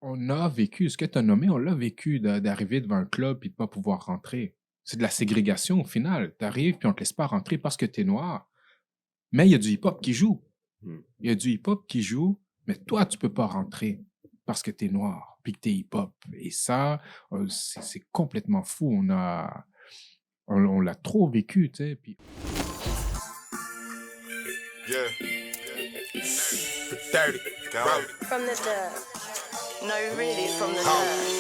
on a vécu, ce que tu as nommé, on l'a vécu d'arriver devant un club et de pas pouvoir rentrer. C'est de la ségrégation au final. Tu arrives puis on te laisse pas rentrer parce que tu es noir. Mais il y a du hip-hop qui joue. Mm. Il y a du hip-hop qui joue, mais toi, tu peux pas rentrer parce que tu es noir puis que tu es hip-hop. Et ça, c'est complètement fou. On l'a trop vécu, tu sais. Puis Yeah. 30. Right. From the dirt. No, really, from the dirt.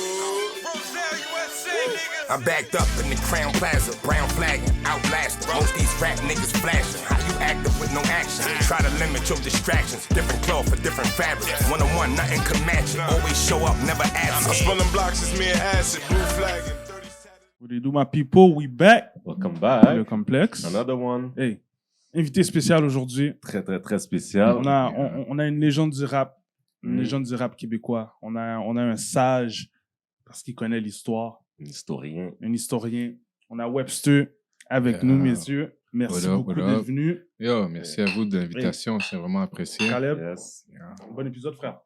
I'm backed up in the Crown Plaza, brown flagging, outlasting. Most these rap niggas flashing. How you active with no action? Try to limit your distractions. Different cloth for different fabrics. One-on-one, nothing can match it. Always show up, never absent. I'm spilling blocks, it's me and acid. Blue flagging. What do you do, my people? We back. Welcome back. Le complexe. Another one. Hey, invité spécial aujourd'hui. Très, très, très spécial. On a une légende du rap. Une Mm. légende du rap québécois. On a un sage parce qu'il connaît l'histoire. Un historien. Un historien. On a Webster avec nous, messieurs. Merci What up, beaucoup what d'être up? venu. yo, merci à vous de l'invitation, c'est vraiment apprécié. Caleb, Yes. bon épisode, frère.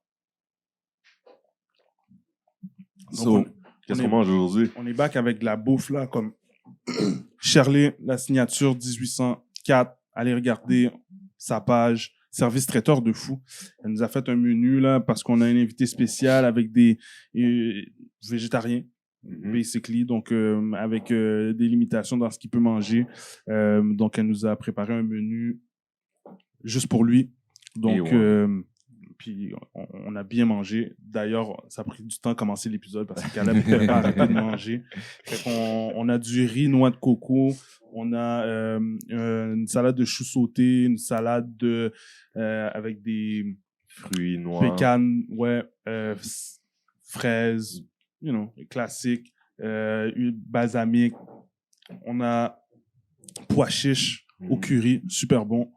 So, qu'est-ce on qu'on est- mange aujourd'hui? On est back avec de la bouffe, là, comme Shirley, la signature 1804. Allez regarder sa page. Service traiteur de fou. Elle nous a fait un menu, là, parce qu'on a un invité spécial avec des végétariens, basically. Donc, avec des limitations dans ce qu'il peut manger. Donc, elle nous a préparé un menu juste pour lui. Donc, Et ouais. puis on a bien mangé. D'ailleurs, ça a pris du temps à commencer l'épisode parce que Caleb n'était pas arrêté de manger. Fait qu'on a du riz, noix de coco, on a une salade de choux sautés, une salade avec des Fruits noirs. pécanes, ouais, fraises, you know, classique, balsamique. On a pois chiches au curry, super bon.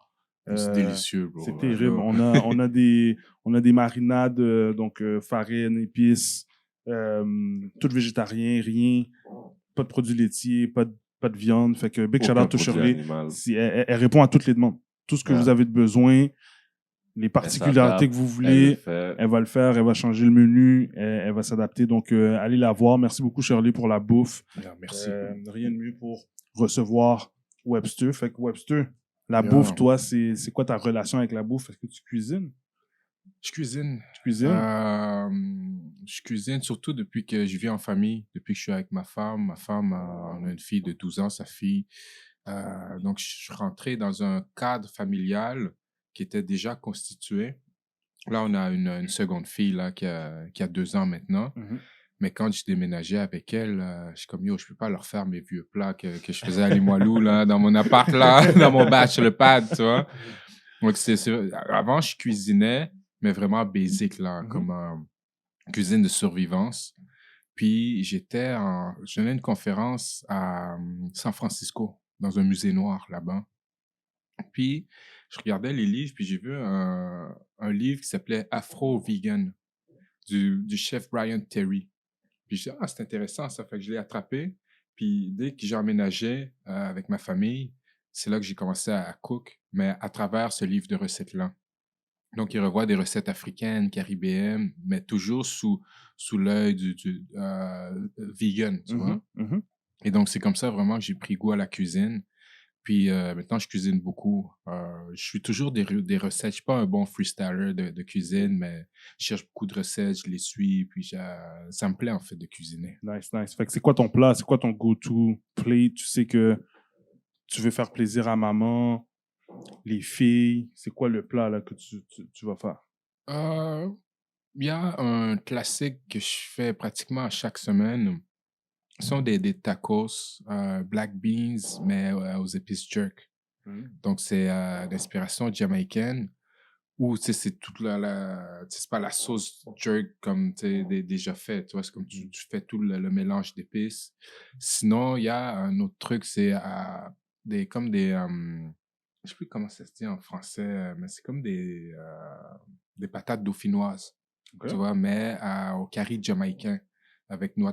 C'est délicieux, bro. C'est terrible. On a des marinades, donc farine, épices, tout végétarien, rien, pas de produits laitiers, pas de viande. Fait que big shout Aucun out to produit Shirley. animal. Elle répond à toutes les demandes. Tout ce que vous avez de besoin, les particularités que vous voulez, elle va le faire, elle va changer le menu, elle va s'adapter. Donc, allez la voir. Merci beaucoup, Shirley, pour la bouffe. Merci. Rien de mieux pour recevoir Webster. Fait que Webster, la Yeah. bouffe, toi, c'est quoi ta relation avec la bouffe? Est-ce que tu cuisines? Je cuisine. Tu cuisines? Je cuisine surtout depuis que je vis en famille, depuis que je suis avec ma femme. Ma femme, on a une fille de 12 ans, sa fille. Donc, je suis rentré dans un cadre familial qui était déjà constitué. Là, on a une seconde fille là, qui a 2 ans maintenant. Mhm. Mais quand je déménageais avec elle, je suis comme, yo, je peux pas leur faire mes vieux plats que je faisais à Limoilou, là, dans mon appart, là, dans mon bachelor pad, tu vois. Donc, avant, je cuisinais, mais vraiment basic, là, comme cuisine de survivance. Puis, je donnais une conférence à San Francisco, dans un musée noir, là-bas. Puis, je regardais les livres, puis j'ai vu un livre qui s'appelait Afro-Vegan, du chef Brian Terry. Puis je dis, ah, c'est intéressant, ça fait que je l'ai attrapé. Puis dès que j'ai emménagé avec ma famille, c'est là que j'ai commencé à cook, mais à travers ce livre de recettes-là. Donc, il revoit des recettes africaines, caribéennes, mais toujours sous l'œil du vegan, tu vois. Mhm. Et donc, c'est comme ça vraiment que j'ai pris goût à la cuisine. Puis maintenant, je cuisine beaucoup. Je suis toujours des recettes. Je suis pas un bon freestyler de cuisine, mais je cherche beaucoup de recettes, je les suis, puis ça me plaît en fait de cuisiner. Nice, nice. Fait que c'est quoi ton plat? C'est quoi ton go-to plate? Tu sais que tu veux faire plaisir à maman, les filles. C'est quoi le plat là, que tu vas faire? Il y a un classique que je fais pratiquement à chaque semaine. Ce sont des tacos, black beans, mais aux épices jerk. Donc, c'est d'inspiration jamaïcaine. Ou, tu sais, c'est toute tu sais, c'est pas la sauce jerk comme, tu sais, déjà fait. Tu vois, c'est comme tu fais tout le mélange d'épices. Sinon, il y a un autre truc, c'est comme des... je sais plus comment ça se dit en français, mais c'est comme des patates dauphinoises. Ok. Tu vois, mais au curry jamaïcain. avec lait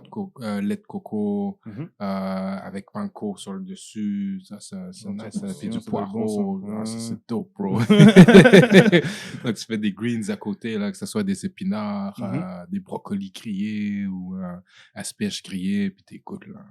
de coco, Mhm. avec panko sur le dessus. Ça, c'est nice. Ça, puis du c'est poireau. bon, ça. Ah, ça, c'est dope, bro. Donc, tu fais des greens à côté, là, que ce soit des épinards, des brocolis grillés ou asperges grillées, puis t'écoutes, là.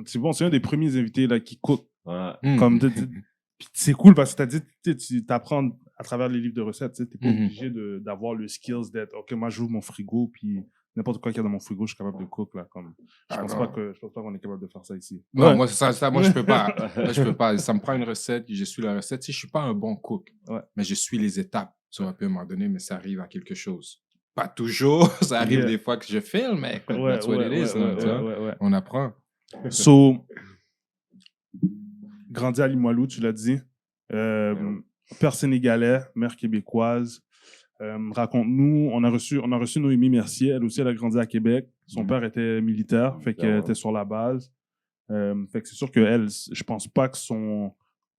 C'est bon, c'est un des premiers invités là, qui cook. Ouais. Comme puis c'est cool parce que t'as dit, tu t'apprends à travers les livres de recettes. Tu n'es pas Mhm. obligé d'avoir le skills d'être, OK, moi, j'ouvre mon frigo, puis n'importe quoi qu'il y a dans mon frigo, je suis capable de cook. Là, comme, je pense pas qu'on est capable de faire ça ici. Non, Ouais. moi, moi, je peux pas. Moi, je peux pas. Ça me prend une recette, je suis la recette. Si je suis pas un bon cook, Ouais. mais je suis les étapes. Tu vois, à un moment donné, mais ça arrive à quelque chose. Pas toujours. Ça arrive des fois que je fail, mais écoute, that's what it is, là, tu vois. On apprend. So, grandi à Limoilou, tu l'as dit. Père sénégalais, mère québécoise. Raconte-nous, on a reçu Noémie Mercier, elle aussi, elle a grandi à Québec. Son père était militaire, fait qu'elle était sur la base. Fait que c'est sûr que elle, je pense pas que son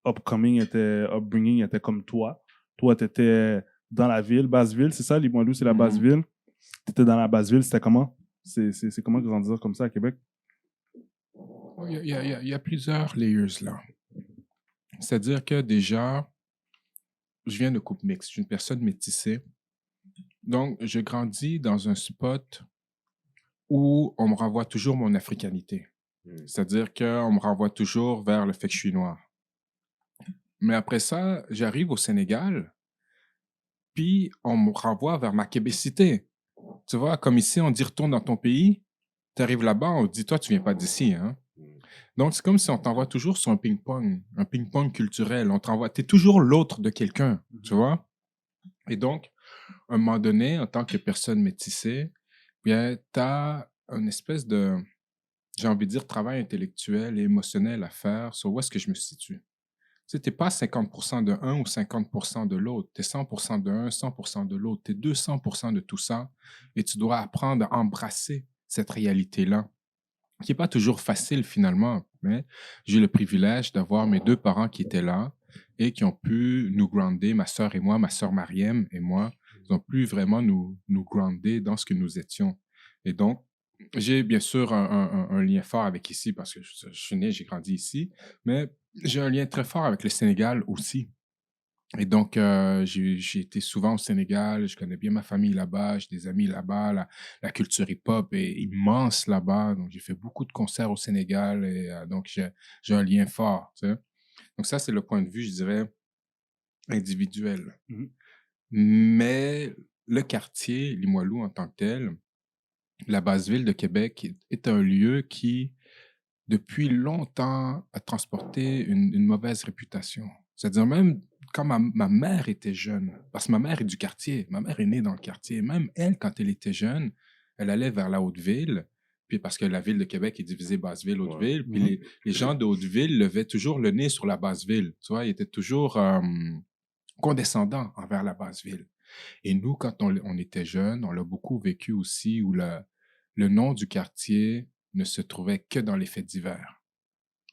upbringing était comme toi. Toi, t'étais dans la ville, Basse-Ville, c'est ça? Limoilou, c'est la Basse-Ville. T'étais dans la Basse-Ville, c'était comment? C'est comment grandir comme ça à Québec? Il y a plusieurs layers là. C'est-à-dire que déjà, je viens de couple mixte, je suis une personne métissée. Donc, je grandis dans un spot où on me renvoie toujours mon africanité. C'est-à-dire qu'on me renvoie toujours vers le fait que je suis noir. Mais après ça, j'arrive au Sénégal, puis on me renvoie vers ma québécité. Tu vois, comme ici, on dit retourne dans ton pays, tu arrives là-bas, on te dit toi, tu viens pas d'ici, hein. Donc, c'est comme si on t'envoie toujours sur un ping-pong culturel. On t'envoie, t'es toujours l'autre de quelqu'un, tu vois. Et donc, à un moment donné, en tant que personne métissée, bien, t'as une espèce de, j'ai envie de dire, travail intellectuel et émotionnel à faire sur où est-ce que je me situe. Tu sais, t'es pas 50% de un ou 50% de l'autre. T'es 100% de un, 100% de l'autre. T'es 200% de tout ça. Et tu dois apprendre à embrasser cette réalité-là, qui n'est pas toujours facile finalement, mais j'ai eu le privilège d'avoir mes deux parents qui étaient là et qui ont pu nous grounder, ma sœur et moi, ma sœur Mariem et moi, ils ont pu vraiment nous grounder dans ce que nous étions. Et donc, j'ai bien sûr un lien fort avec ici parce que je suis né, j'ai grandi ici, mais j'ai un lien très fort avec le Sénégal aussi. Et donc, j'ai été souvent au Sénégal, je connais bien ma famille là-bas, j'ai des amis là-bas, la culture hip-hop est immense là-bas, donc j'ai fait beaucoup de concerts au Sénégal et donc j'ai un lien fort, tu sais. Donc ça, c'est le point de vue, je dirais, individuel. Mais le quartier, Limoilou en tant que tel, la Basse-Ville de Québec est un lieu qui, depuis longtemps, a transporté une mauvaise réputation. C'est-à-dire même quand ma mère était jeune, parce que ma mère est du quartier, ma mère est née dans le quartier, même elle, quand elle était jeune, elle allait vers la Haute-Ville, puis parce que la ville de Québec est divisée Basse-Ville, Haute-Ville, puis les gens de Haute-Ville levaient toujours le nez sur la Basse-Ville, tu vois, ils étaient toujours condescendants envers la Basse-Ville. Et nous, quand on était jeunes, on l'a beaucoup vécu aussi, où le nom du quartier ne se trouvait que dans les faits divers.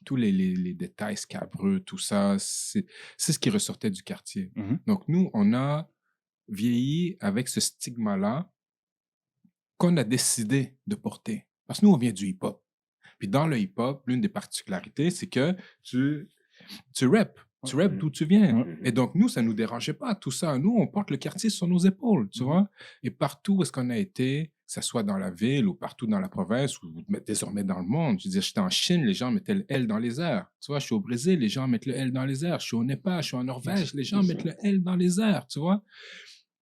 Tous les détails scabreux, tout ça, c'est ce qui ressortait du quartier. Donc, nous, on a vieilli avec ce stigma-là qu'on a décidé de porter. Parce que nous, on vient du hip-hop. Puis dans le hip-hop, l'une des particularités, c'est que tu rappes. Tu rappes d'où tu viens. Et donc, nous, ça ne nous dérangeait pas, tout ça. Nous, on porte le quartier sur nos épaules, tu vois. Et partout où est-ce qu'on a été, que ce soit dans la ville ou partout dans la province ou désormais dans le monde. Je veux dire, j'étais en Chine, les gens mettaient le L dans les airs. Tu vois, je suis au Brésil, les gens mettent le L dans les airs. Je suis au Népal, je suis en Norvège, les gens mettent le L dans les airs, tu vois.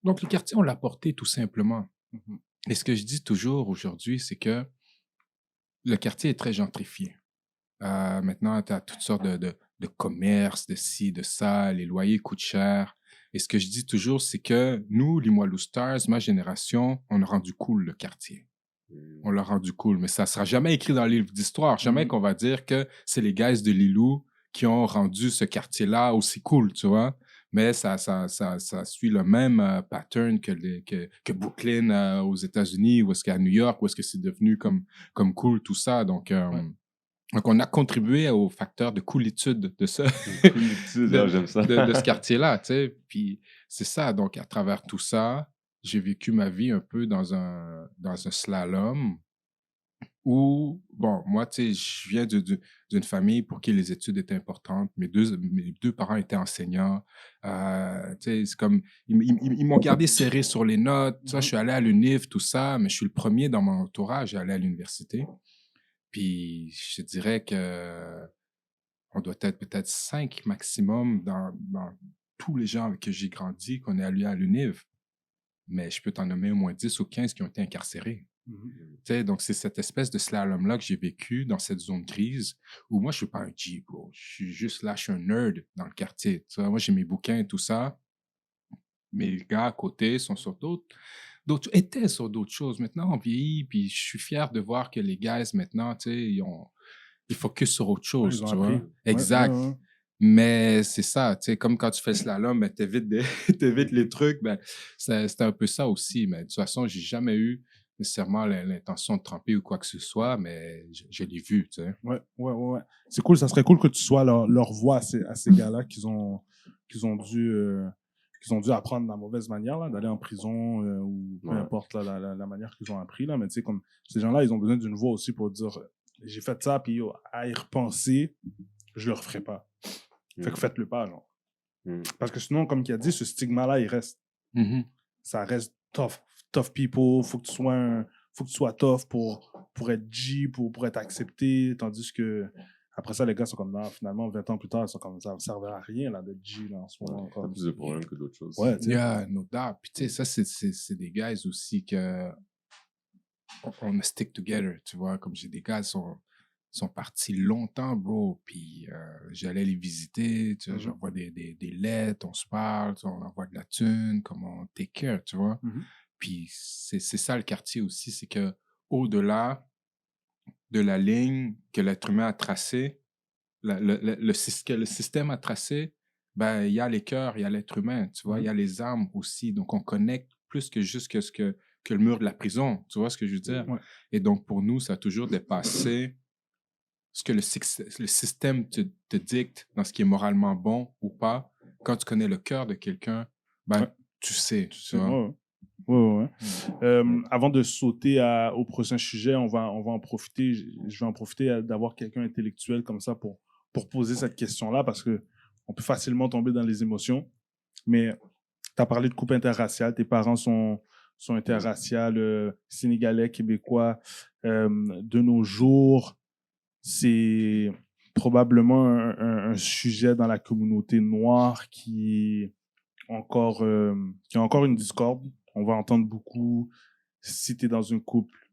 Donc, le quartier, on l'a porté tout simplement. Et ce que je dis toujours aujourd'hui, c'est que le quartier est très gentrifié. Maintenant, tu as toutes sortes de commerces, de ci, de ça, les loyers coûtent cher. Et ce que je dis toujours, c'est que nous, Limoilou Stars, ma génération, on a rendu cool le quartier. On l'a rendu cool, mais ça ne sera jamais écrit dans les livres d'histoire. Jamais qu'on va dire que c'est les guys de Lilou qui ont rendu ce quartier-là aussi cool, tu vois. Mais ça suit le même pattern que Brooklyn aux États-Unis, ou est-ce qu'à New York, où est-ce que c'est devenu comme cool, tout ça. Donc, on a contribué au facteur de coolitude de ce, j'aime ça. de ce quartier-là, tu sais. Puis c'est ça. Donc, à travers tout ça, j'ai vécu ma vie un peu dans un slalom où, bon, moi, tu sais, je viens d'une famille pour qui les études étaient importantes. Mes deux parents étaient enseignants. Tu sais, c'est comme, ils m'ont gardé serré sur les notes. Tu vois, je suis allé à l'UNIF, tout ça, mais je suis le premier dans mon entourage à aller à l'université. Puis, je dirais que on doit être peut-être 5 maximum dans tous les gens avec qui j'ai grandi, qu'on est allé à l'UNIF. Mais je peux t'en nommer au moins 10 ou 15 qui ont été incarcérés. Tu sais, donc, c'est cette espèce de slalom-là que j'ai vécu dans cette zone grise où moi, je suis pas un G, bro. Je suis juste là, je suis un nerd dans le quartier. Tu vois, moi, j'ai mes bouquins et tout ça. Mes gars à côté sont sur étaient sur d'autres choses. Maintenant, on vieillit, puis je suis fier de voir que les guys, maintenant, tu sais, ils focus sur autre chose, Ils ont tu appris. vois. Exact. Ouais. Mais c'est ça, tu sais, comme quand tu fais le slalom, ben, t'évites les trucs, ben, c'était un peu ça aussi. Mais de toute façon, j'ai jamais eu nécessairement l'intention de tremper ou quoi que ce soit, mais je l'ai vu, tu sais. Ouais. C'est cool, ça serait cool que tu sois leur voix à ces gars-là qu'ils ont dû apprendre de la mauvaise manière, là, d'aller en prison ou peu importe là, la manière qu'ils ont appris. Là. Mais tu sais, comme ces gens-là, ils ont besoin d'une voix aussi pour dire j'ai fait ça, puis à y repenser, je le referai pas. Fait que faites-le pas, genre. Parce que sinon, comme il a dit, ce stigma-là, il reste. Ça reste tough people. Faut que tu sois tough pour être G, pour être accepté. Tandis que après ça, les gars sont comme là, finalement, 20 ans plus tard, ils sont comme ça ne servait à rien là, d'être G là, en ce moment. T'as plus de problèmes que d'autres choses. Ouais, tu sais. Yeah, no doubt. Puis tu sais, ça, c'est des guys aussi que on a stick together, tu vois. Comme j'ai des gars qui sont partis longtemps, bro. Puis j'allais les visiter, tu vois, j'envoie des lettres, on se parle, tu vois, on envoie de la thune, comment on take care, tu vois. Puis c'est ça le quartier aussi, c'est que au-delà de la ligne que l'être humain a tracée, que le système a tracé, ben il y a les cœurs, il y a l'être humain, tu vois, il y a les âmes aussi. Donc on connecte plus que juste que le mur de la prison, tu vois ce que je veux dire? Ouais. Et donc pour nous, ça a toujours dépassé ce que le système te dicte dans ce qui est moralement bon ou pas. Quand tu connais le cœur de quelqu'un, ben tu sais, tu vois. Ouais. Avant de sauter au prochain sujet, on va en profiter. Je vais en profiter d'avoir quelqu'un intellectuel comme ça pour poser cette question-là parce que on peut facilement tomber dans les émotions. Mais tu as parlé de couple interracial. Tes parents sont interraciales, sénégalais, québécois. De nos jours, c'est probablement un sujet dans la communauté noire qui a encore une discorde. On va entendre beaucoup, si tu es dans un couple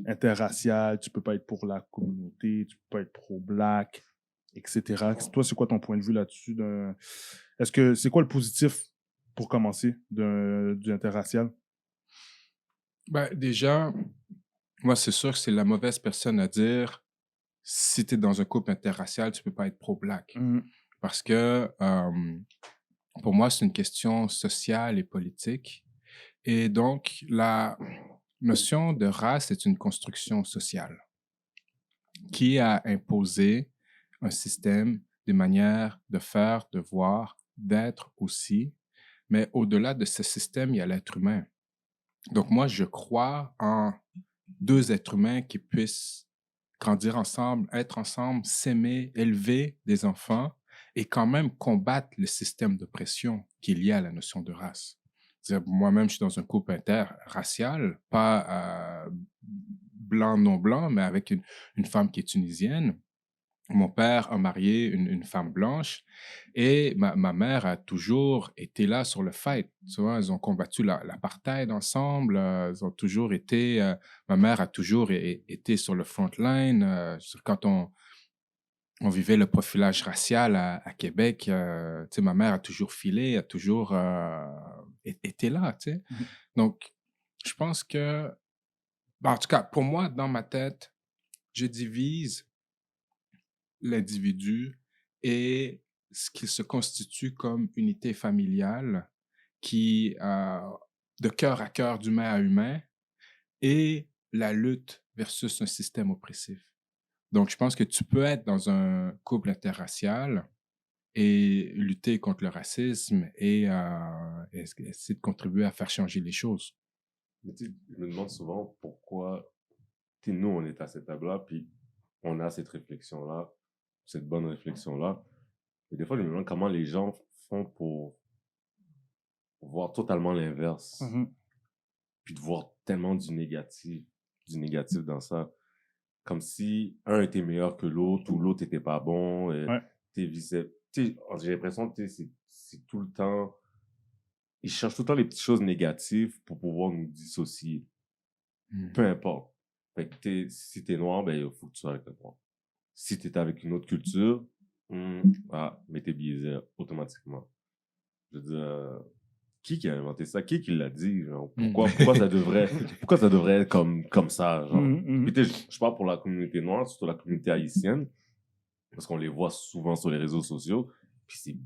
interracial, tu peux pas être pour la communauté, tu peux pas être pro-black, etc. Toi, c'est quoi ton point de vue là-dessus? C'est quoi le positif, pour commencer, du interracial? Ben, déjà, moi, c'est sûr que c'est la mauvaise personne à dire si tu es dans un couple interracial, tu peux pas être pro-black. Parce que pour moi, c'est une question sociale et politique. Et donc, la notion de race est une construction sociale qui a imposé un système, des manières de faire, de voir, d'être aussi. Mais au-delà de ce système, il y a l'être humain. Donc, moi, je crois en deux êtres humains qui puissent grandir ensemble, être ensemble, s'aimer, élever des enfants et quand même combattre le système d'oppression qui est lié à la notion de race. Moi-même, je suis dans un couple interracial, pas blanc, non blanc, mais avec une femme qui est tunisienne. Mon père a marié une femme blanche et ma mère a toujours été là sur le fight. Tu vois, ils ont combattu l'apartheid ensemble. Ils ont toujours été. Ma mère a toujours été sur le front line. Quand on vivait le profilage racial à Québec, tu sais, ma mère a toujours filé, a toujours été là. Tu sais. Donc, je pense que, en tout cas, pour moi, dans ma tête, je divise l'individu et ce qui se constitue comme unité familiale qui, de cœur à cœur, d'humain à humain, et la lutte versus un système oppressif. Donc, je pense que tu peux être dans un couple interracial et lutter contre le racisme et essayer de contribuer à faire changer les choses. Mais tu sais, je me demande souvent pourquoi nous, on est à cette table-là, puis on a cette réflexion-là, cette bonne réflexion-là. Et des fois, je me demande comment les gens font pour voir totalement l'inverse, puis de voir tellement du négatif dans ça. Comme si un était meilleur que l'autre ou l'autre était pas bon. Et j'ai l'impression que c'est tout le temps... Ils cherchent tout le temps les petites choses négatives pour pouvoir nous dissocier. Peu importe. Fait que si t'es noir, ben, il faut que tu sois avec le noir. Si t'es avec une autre culture, mais t'es biaisé automatiquement. Je veux dire, qui a inventé ça? Qui l'a dit? Genre, pourquoi ça devrait être comme ça? Genre? Puis je parle pour la communauté noire, surtout la communauté haïtienne, parce qu'on les voit souvent sur les réseaux sociaux, puis c'est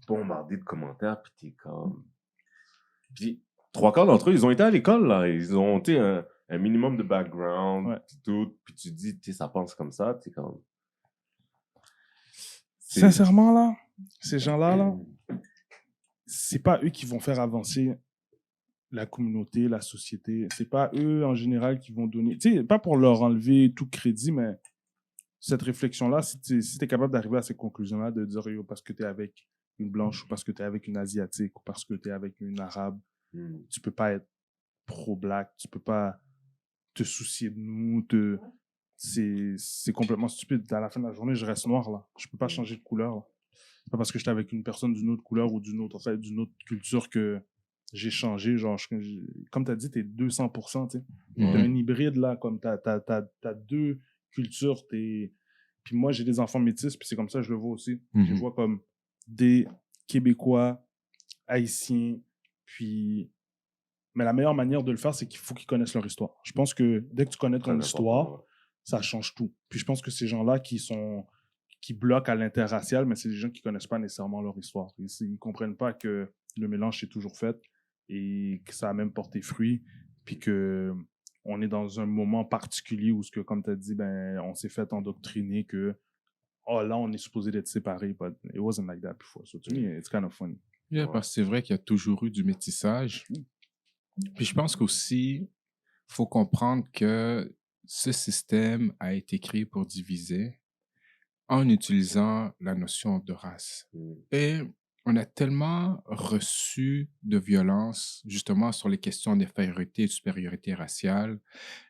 bombardé de commentaires, puis t'es comme... Puis 3/4 d'entre eux, ils ont été à l'école, là. Ils ont été un minimum de background, puis tout. Puis tu dis, ça pense comme ça, t'es comme... Sincèrement, là, ces gens-là, là, c'est pas eux qui vont faire avancer la communauté, la société. C'est pas eux, en général, qui vont donner... Tu sais, pas pour leur enlever tout crédit, mais cette réflexion-là, si t'es capable d'arriver à ces conclusions-là, de dire, yo, parce que t'es avec une blanche, ou parce que t'es avec une asiatique, ou parce que t'es avec une arabe, tu peux pas être pro-black, tu peux pas te soucier de nous, c'est complètement stupide. À la fin de la journée, je reste noir, là. Je peux pas changer de couleur, là. C'est pas parce que j'étais avec une personne d'une autre couleur ou d'une autre culture que j'ai changé. Genre, comme tu as dit, t'es 200%, tu sais. T'es un hybride, là, comme t'as deux cultures. Puis moi, j'ai des enfants métis, puis c'est comme ça que je le vois aussi. Je les vois comme des Québécois, Haïtiens, puis... Mais la meilleure manière de le faire, c'est qu'il faut qu'ils connaissent leur histoire. Je pense que dès que tu connais ton histoire, ça change tout. Puis je pense que ces gens-là qui bloquent à l'interracial, mais c'est des gens qui connaissent pas nécessairement leur histoire. Ils comprennent pas que le mélange s'est toujours fait et que ça a même porté fruit, puis que on est dans un moment particulier où, comme tu as dit, ben, on s'est fait endoctriner que là, on est supposé d'être séparés, but it wasn't like that before. So to me, it's kind of funny. Yeah, parce que c'est vrai qu'il y a toujours eu du métissage. Puis je pense qu'aussi, faut comprendre que ce système a été créé pour diviser en utilisant la notion de race. Et on a tellement reçu de violence, justement, sur les questions d'infériorité et de supériorité raciale.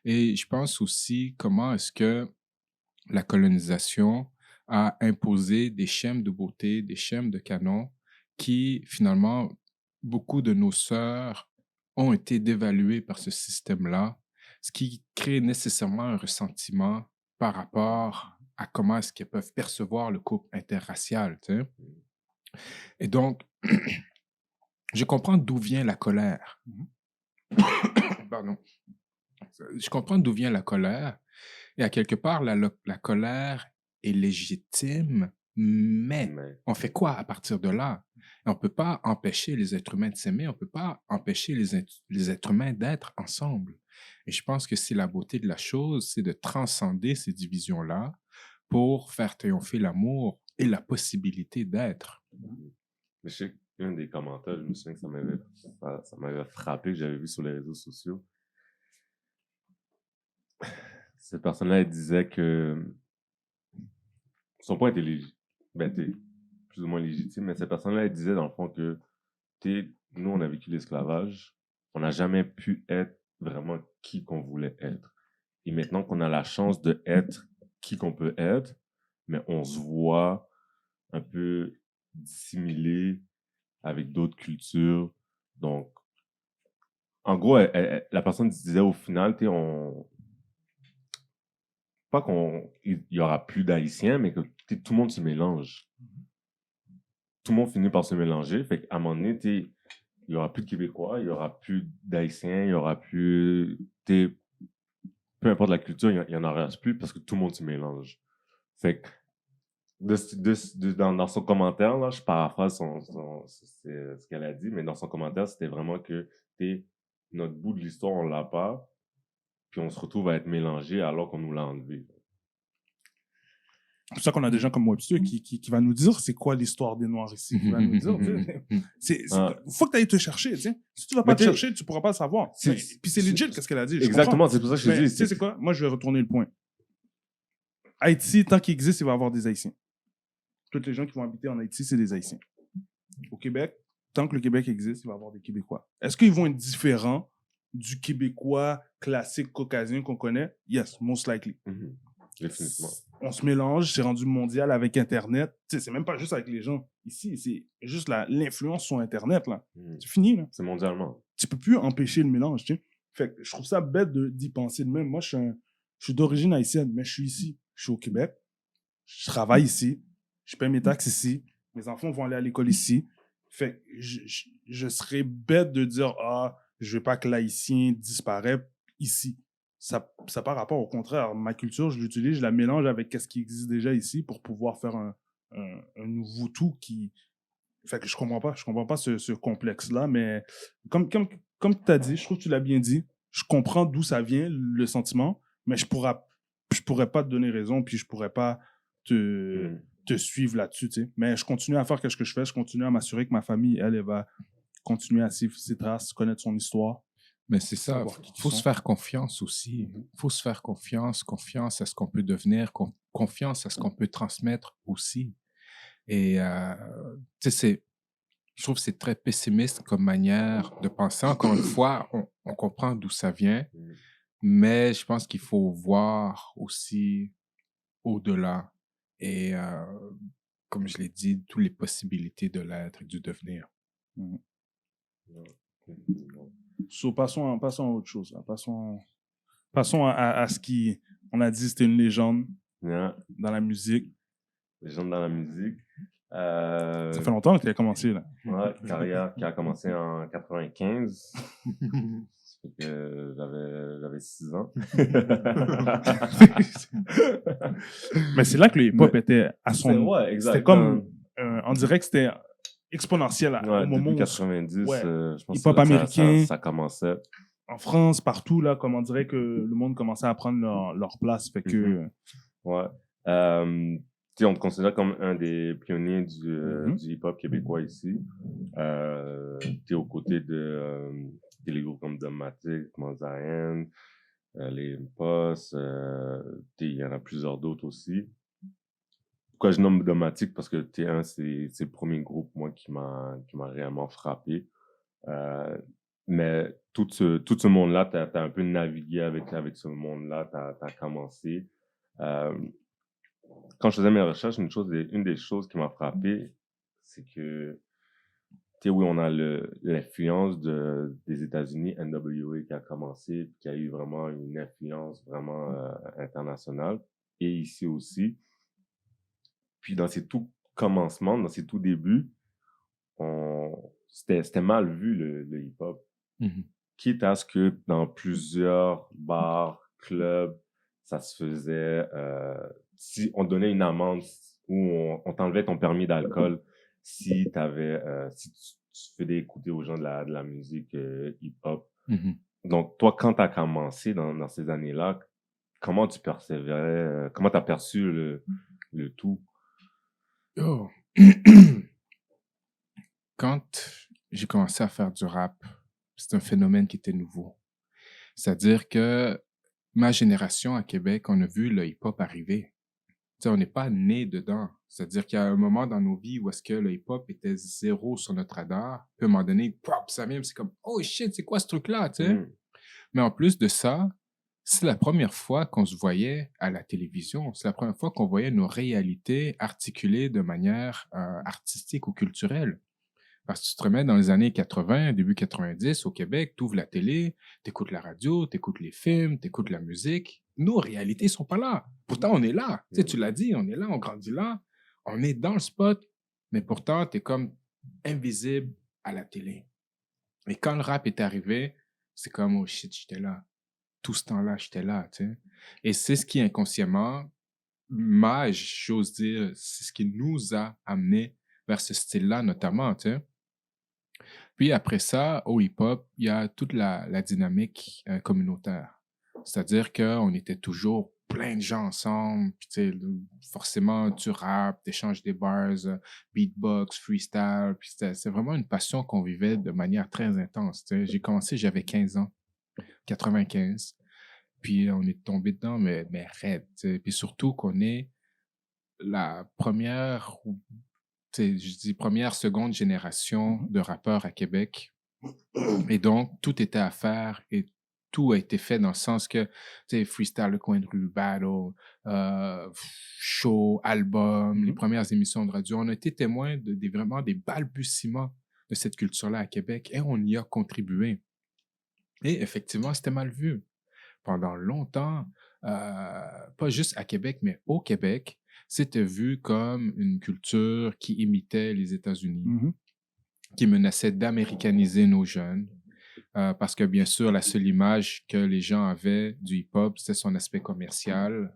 Et je pense aussi comment est-ce que la colonisation a imposé des schèmes de beauté, des schèmes de canon qui, finalement, beaucoup de nos sœurs ont été dévaluées par ce système-là, ce qui crée nécessairement un ressentiment par rapport à comment est-ce qu'elles peuvent percevoir le couple interracial, tu sais. Et donc, je comprends d'où vient la colère. Pardon. Je comprends d'où vient la colère. Et à quelque part, la colère est légitime, mais on fait quoi à partir de là? On ne peut pas empêcher les êtres humains de s'aimer, on ne peut pas empêcher les êtres humains d'être ensemble. Et je pense que c'est la beauté de la chose, c'est de transcender ces divisions-là pour faire triompher l'amour et la possibilité d'être. Mais je sais qu'un des commentaires, je me souviens que ça m'avait frappé, que j'avais vu sur les réseaux sociaux. Cette personne-là, elle disait que son point était plus ou moins légitime, mais cette personne-là, elle disait dans le fond que nous, on a vécu l'esclavage, on n'a jamais pu être vraiment qui qu'on voulait être. Et maintenant qu'on a la chance d'être qui qu'on peut être, mais on se voit un peu dissimulé avec d'autres cultures. Donc, en gros, la personne disait au final, pas qu'il y aura plus d'Haïtiens, mais que tout le monde se mélange. Tout le monde finit par se mélanger. Fait qu'à un moment donné, il n'y aura plus de Québécois, il n'y aura plus d'Haïtiens, il n'y aura plus... peu importe la culture, il n'y en aura plus parce que tout le monde se mélange. Fait que dans son commentaire, là, je paraphrase ce qu'elle a dit, mais dans son commentaire, c'était vraiment que notre bout de l'histoire, on l'a pas, puis on se retrouve à être mélangé alors qu'on nous l'a enlevé. C'est pour ça qu'on a des gens comme Webster qui va nous dire c'est quoi l'histoire des Noirs ici. Qui va nous dire, faut que tu ailles te chercher. Tu sais. Si tu vas pas te chercher, tu pourras pas le savoir. Puis c'est legit, qu'est-ce qu'elle a dit. Exactement, c'est pour ça que je te dis. Tu sais, c'est quoi? Moi, je vais retourner le point. Haïti, tant qu'il existe, il va y avoir des Haïtiens. Tous les gens qui vont habiter en Haïti, c'est des Haïtiens. Au Québec, tant que le Québec existe, il va y avoir des Québécois. Est-ce qu'ils vont être différents du Québécois classique caucasien qu'on connaît? Yes, most likely. Définitivement. On se mélange, c'est rendu mondial avec Internet. Tu sais, c'est même pas juste avec les gens. Ici, c'est juste l'influence sur Internet, là. C'est fini, là. C'est mondialement. Tu peux plus empêcher le mélange, tu sais. Fait que je trouve ça bête d'y penser de même. Moi, je suis d'origine haïtienne, mais je suis ici. Je suis au Québec. Je travaille ici. Je paie mes taxes ici. Mes enfants vont aller à l'école ici. Fait que je serais bête de dire « Ah, je veux pas que l'haïtien disparaisse ici. » Ça par rapport au contraire. Ma culture, je l'utilise, je la mélange avec ce qui existe déjà ici pour pouvoir faire un nouveau tout qui... Fait que je comprends pas ce complexe-là, mais comme tu as dit, je trouve que tu l'as bien dit, je comprends d'où ça vient, le sentiment, mais je pourrais pas te donner raison, puis je pourrais pas te suivre là-dessus, tu sais. Mais je continue à faire ce que je fais, je continue à m'assurer que ma famille, elle va continuer à suivre ses traces, connaître son histoire. Mais c'est ça, il faut se faire confiance aussi. Il faut se faire confiance à ce qu'on peut devenir, confiance à ce qu'on peut transmettre aussi. Et, tu sais, je trouve que c'est très pessimiste comme manière de penser. Encore une fois, on comprend d'où ça vient, mais je pense qu'il faut voir aussi au-delà. Et, comme je l'ai dit, toutes les possibilités de l'être et du devenir. So, passons à autre chose. Là. Passons à ce qui, on a dit, c'était une légende dans la musique. Légende dans la musique. Ça fait longtemps que tu as commencé, là. Ouais, carrière qui a commencé en 95. Ça fait que j'avais 6 ans. Mais c'est là que le hip-hop était à son... Ouais, exact. C'était comme... on dirait que c'était exponentiel au moment depuis 90, je pense hip-hop américain, ça commençait. En France, partout, là, comme on dirait que le monde commençait à prendre leur place. Fait que... Ouais. On te considère comme un des pionniers du hip-hop québécois ici. T'es aux côtés de les groupes comme Domatic, Mozaïen, les Post, il y en a plusieurs d'autres aussi. Pourquoi je nomme Domatic? Parce que T1, c'est le premier groupe, moi, qui m'a réellement frappé. Mais tout ce monde-là, t'as un peu navigué avec ce monde-là, t'as commencé. Quand je faisais mes recherches, une des choses qui m'a frappé, c'est que, oui, on a l'influence des États-Unis, NWA, qui a commencé, qui a eu vraiment une influence vraiment internationale, et ici aussi. Puis dans ces tout commencements, dans ces tout débuts, c'était mal vu le hip-hop. Quitte à ce que dans plusieurs bars, clubs, ça se faisait... si on donnait une amende ou on t'enlevait ton permis d'alcool si tu faisais écouter aux gens de la musique hip-hop. Donc, toi, quand tu as commencé dans ces années-là, comment tu persévérais, comment tu as perçu le tout? Oh. Quand j'ai commencé à faire du rap, c'est un phénomène qui était nouveau. C'est-à-dire que ma génération à Québec, on a vu le hip-hop arriver. T'sais, on n'est pas né dedans. C'est-à-dire qu'il y a un moment dans nos vies où est-ce que le hip-hop était zéro sur notre radar. Puis à un moment donné, pop, ça vient, c'est comme « Oh shit, c'est quoi ce truc-là? » Mais en plus de ça, c'est la première fois qu'on se voyait à la télévision. C'est la première fois qu'on voyait nos réalités articulées de manière artistique ou culturelle. Parce que tu te remets dans les années 80, début 90, au Québec, tu ouvres la télé, tu écoutes la radio, tu écoutes les films, tu écoutes la musique. Nos réalités sont pas là. Pourtant, on est là. Tu sais, tu l'as dit, on est là, on grandit là. On est dans le spot, mais pourtant, tu es comme invisible à la télé. Et quand le rap est arrivé, c'est comme, oh shit, j'étais là. Tout ce temps-là, j'étais là, tu sais. Et c'est ce qui, inconsciemment, j'ose dire, c'est ce qui nous a amené vers ce style-là, notamment, tu sais. Puis après ça, au hip-hop, il y a toute la dynamique communautaire. C'est-à-dire qu'on était toujours plein de gens ensemble. Puis, tu sais, forcément, tu rappes, tu échanges des bars, beatbox, freestyle. Puis, c'est vraiment une passion qu'on vivait de manière très intense. Tu sais. J'ai commencé, j'avais 15 ans, 95. Puis, on est tombé dedans, mais raide. Tu sais. Puis, surtout qu'on est la première, tu sais, je dis première, seconde génération de rappeurs à Québec. Et donc, tout était à faire et tout a été fait dans le sens que, tu sais, freestyle, le coin de rue, battle, show, album, les premières émissions de radio. On a été témoins vraiment des balbutiements de cette culture-là à Québec et on y a contribué. Et effectivement, c'était mal vu. Pendant longtemps, pas juste à Québec, mais au Québec, c'était vu comme une culture qui imitait les États-Unis, qui menaçait d'américaniser nos jeunes. Parce que, bien sûr, la seule image que les gens avaient du hip-hop, c'était son aspect commercial,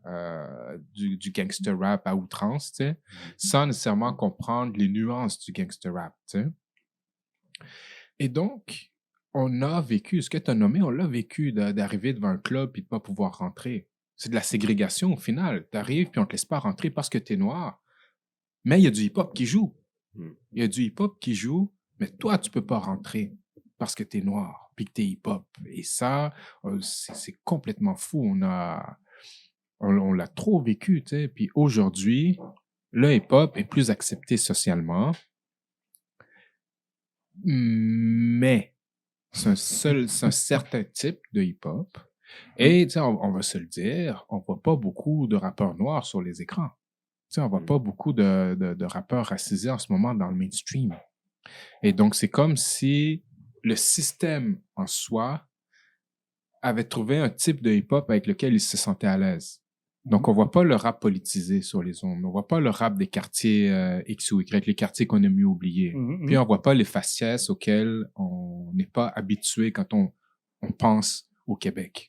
du gangster rap à outrance, tu sais, sans nécessairement comprendre les nuances du gangster rap, tu sais. Et donc, on a vécu, ce que tu as nommé, on l'a vécu d'arriver devant un club et de ne pas pouvoir rentrer. C'est de la ségrégation au final. Tu arrives puis on ne te laisse pas rentrer parce que tu es noir. Mais il y a du hip-hop qui joue. Il y a du hip-hop qui joue, mais toi, tu ne peux pas rentrer parce que tu es noir puis que tu es hip-hop. Et ça, c'est complètement fou. On l'a trop vécu, tu sais. Puis aujourd'hui, le hip-hop est plus accepté socialement, mais c'est un certain type de hip-hop. Et tu sais, on va se le dire, on voit pas beaucoup de rappeurs noirs sur les écrans. Tu sais, on voit pas beaucoup de rappeurs racisés en ce moment dans le mainstream. Et donc, c'est comme si le système en soi avait trouvé un type de hip-hop avec lequel il se sentait à l'aise. Donc, on voit pas le rap politisé sur les ondes. On voit pas le rap des quartiers X ou Y, les quartiers qu'on aime mieux oublier. Puis, on voit pas les faciès auxquels on n'est pas habitué quand on pense au Québec.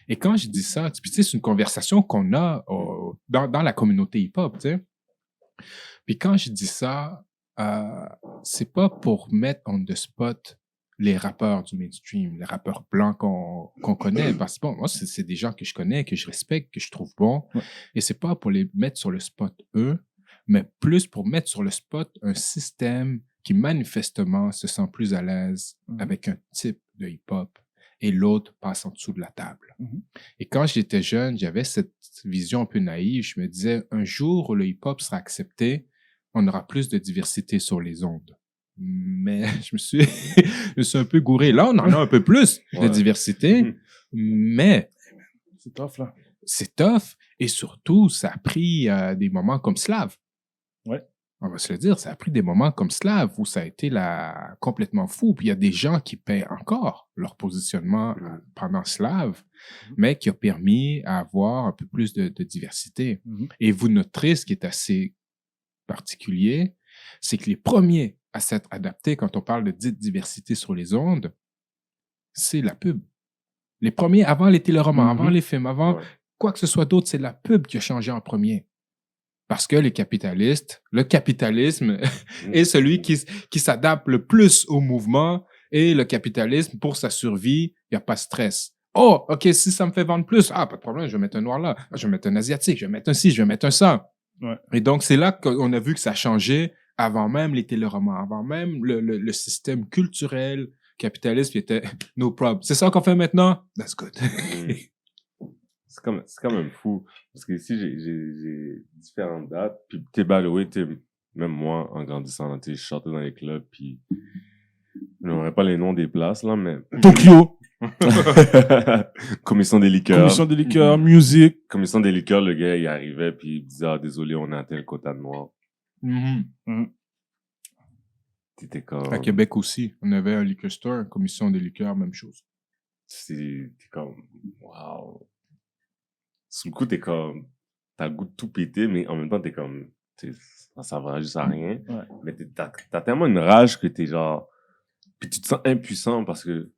Et quand je dis ça, tu sais, c'est une conversation qu'on a dans la communauté hip-hop, tu sais. Puis quand je dis ça, c'est pas pour mettre on the spot les rappeurs du mainstream, les rappeurs blancs qu'on connaît, parce que bon, moi, c'est des gens que je connais, que je respecte, que je trouve bons, et c'est pas pour les mettre sur le spot eux, mais plus pour mettre sur le spot un système qui manifestement se sent plus à l'aise avec un type de hip-hop et l'autre passe en dessous de la table. Et quand j'étais jeune, j'avais cette vision un peu naïve. Je me disais, un jour où le hip-hop sera accepté, on aura plus de diversité sur les ondes. Mais je me suis un peu gouré. Là, on en a un peu plus de diversité, mais c'est tough, là. C'est tough. Et surtout, ça a pris des moments comme Slave. Ouais. On va se le dire, ça a pris des moments comme Slave où ça a été complètement fou. Puis il y a des gens qui paient encore leur positionnement pendant Slave, mais qui a permis à avoir un peu plus de diversité. Et vous noterez ce qui est assez particulier, c'est que les premiers à s'être adaptés quand on parle de dite diversité sur les ondes, c'est la pub. Les premiers, avant les téléromans, avant les films, avant quoi que ce soit d'autre, c'est la pub qui a changé en premier. Parce que le capitalisme est celui qui s'adapte le plus au mouvement, et le capitalisme, pour sa survie, il n'y a pas de stress. Oh, OK, si ça me fait vendre plus, pas de problème, je vais mettre un noir là, je vais mettre un asiatique, je vais mettre un ci, je vais mettre un ça. Et donc, c'est là qu'on a vu que ça changeait avant même les téléromans, avant même le système culturel capitaliste qui était no problem. C'est ça qu'on fait maintenant? That's good. C'est quand même fou. Parce que ici, j'ai différentes dates. Puis, by the way, même moi, en grandissant, je chantais dans les clubs, puis je n'aurais pas les noms des places, là, mais... Tokyo! Commission des liqueurs. Musique. Commission des liqueurs, le gars, il arrivait, puis il disait, désolé, on a atteint le quota de noir. T'étais comme... À Québec aussi, on avait un liquor store, commission des liqueurs, même chose. T'es comme, wow. Sous le coup, t'as le goût de tout péter, mais en même temps, t'es comme, ça va juste à rien. Mais t'as tellement une rage que t'es genre, puis tu te sens impuissant parce que...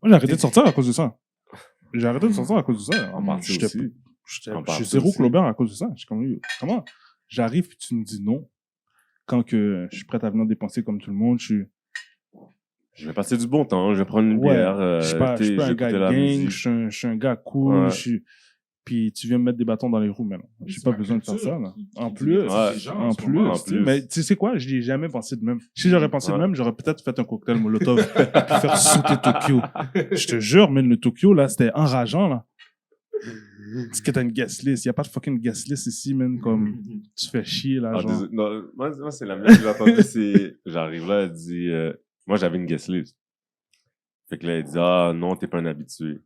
Moi, j'ai arrêté de sortir à cause de ça. En partie aussi. Je suis zéro Claubert à cause de ça. Je suis comme, comment j'arrive et tu me dis non quand que je suis prêt à venir dépenser comme tout le monde. Je vais passer du bon temps, je vais prendre une bière. Je suis pas un gars de gang, je suis un gars cool. puis tu viens me mettre des bâtons dans les roues maintenant. J'ai pas besoin de faire ça, là. En plus, en plus, mais tu sais quoi, je n'y ai jamais pensé de même. Si j'aurais pensé de même, j'aurais peut-être fait un cocktail Molotov pour faire sauter Tokyo. Je te jure, mais le Tokyo, là, c'était enrageant, là. Est-ce que t'as une guest list? Y a pas de fucking guest list ici, man, comme tu fais chier, là, genre. Non, moi, c'est la même que j'ai entendue, c'est, j'arrive là, elle dit, moi, j'avais une guest list. Fait que là, elle dit, ah, non, t'es pas un habitué.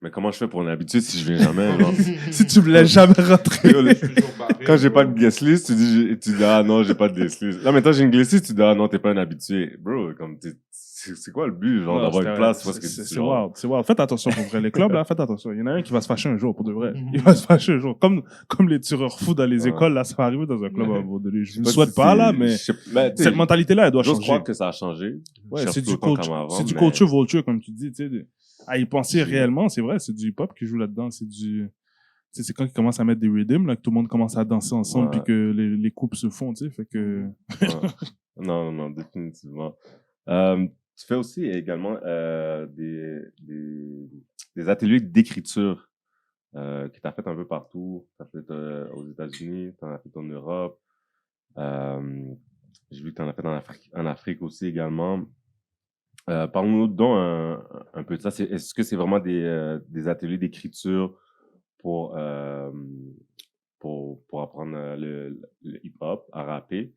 Mais comment je fais pour un habitué si je viens jamais, genre? Si tu voulais jamais rentrer. Quand j'ai pas de guest list, tu dis, ah, non, j'ai pas de guest list. Là, maintenant, j'ai une guest list, tu dis, ah, non, t'es pas un habitué. Bro, comme, c'est quoi le but, genre, d'avoir une place? C'est wild, c'est wild. Faites attention pour vrai. Les clubs, là, faites attention. Il y en a un qui va se fâcher un jour, pour de vrai. Il va se fâcher un jour. Comme les tireurs fous dans les écoles, là, ça va arriver dans un club à Vaudreuil. Je ne souhaite pas, là, mais cette mentalité-là, elle doit changer. Je crois que ça a changé. Ouais, c'est du culture vulture, comme tu dis, tu sais. À y penser réellement, c'est vrai, c'est du hip-hop qui joue là-dedans. C'est quand ils commencent à mettre des rhythms, là, que tout le monde commence à danser ensemble, puis que les couples se font, tu sais, fait que... Non, définitivement. Tu fais aussi également des ateliers d'écriture que tu as fait un peu partout. Tu as fait aux États-Unis, tu en as fait en Europe. J'ai vu que tu en as fait en Afrique aussi également. Parle-nous donc un peu de ça. Est-ce que c'est vraiment des ateliers d'écriture pour apprendre le hip-hop, à rapper?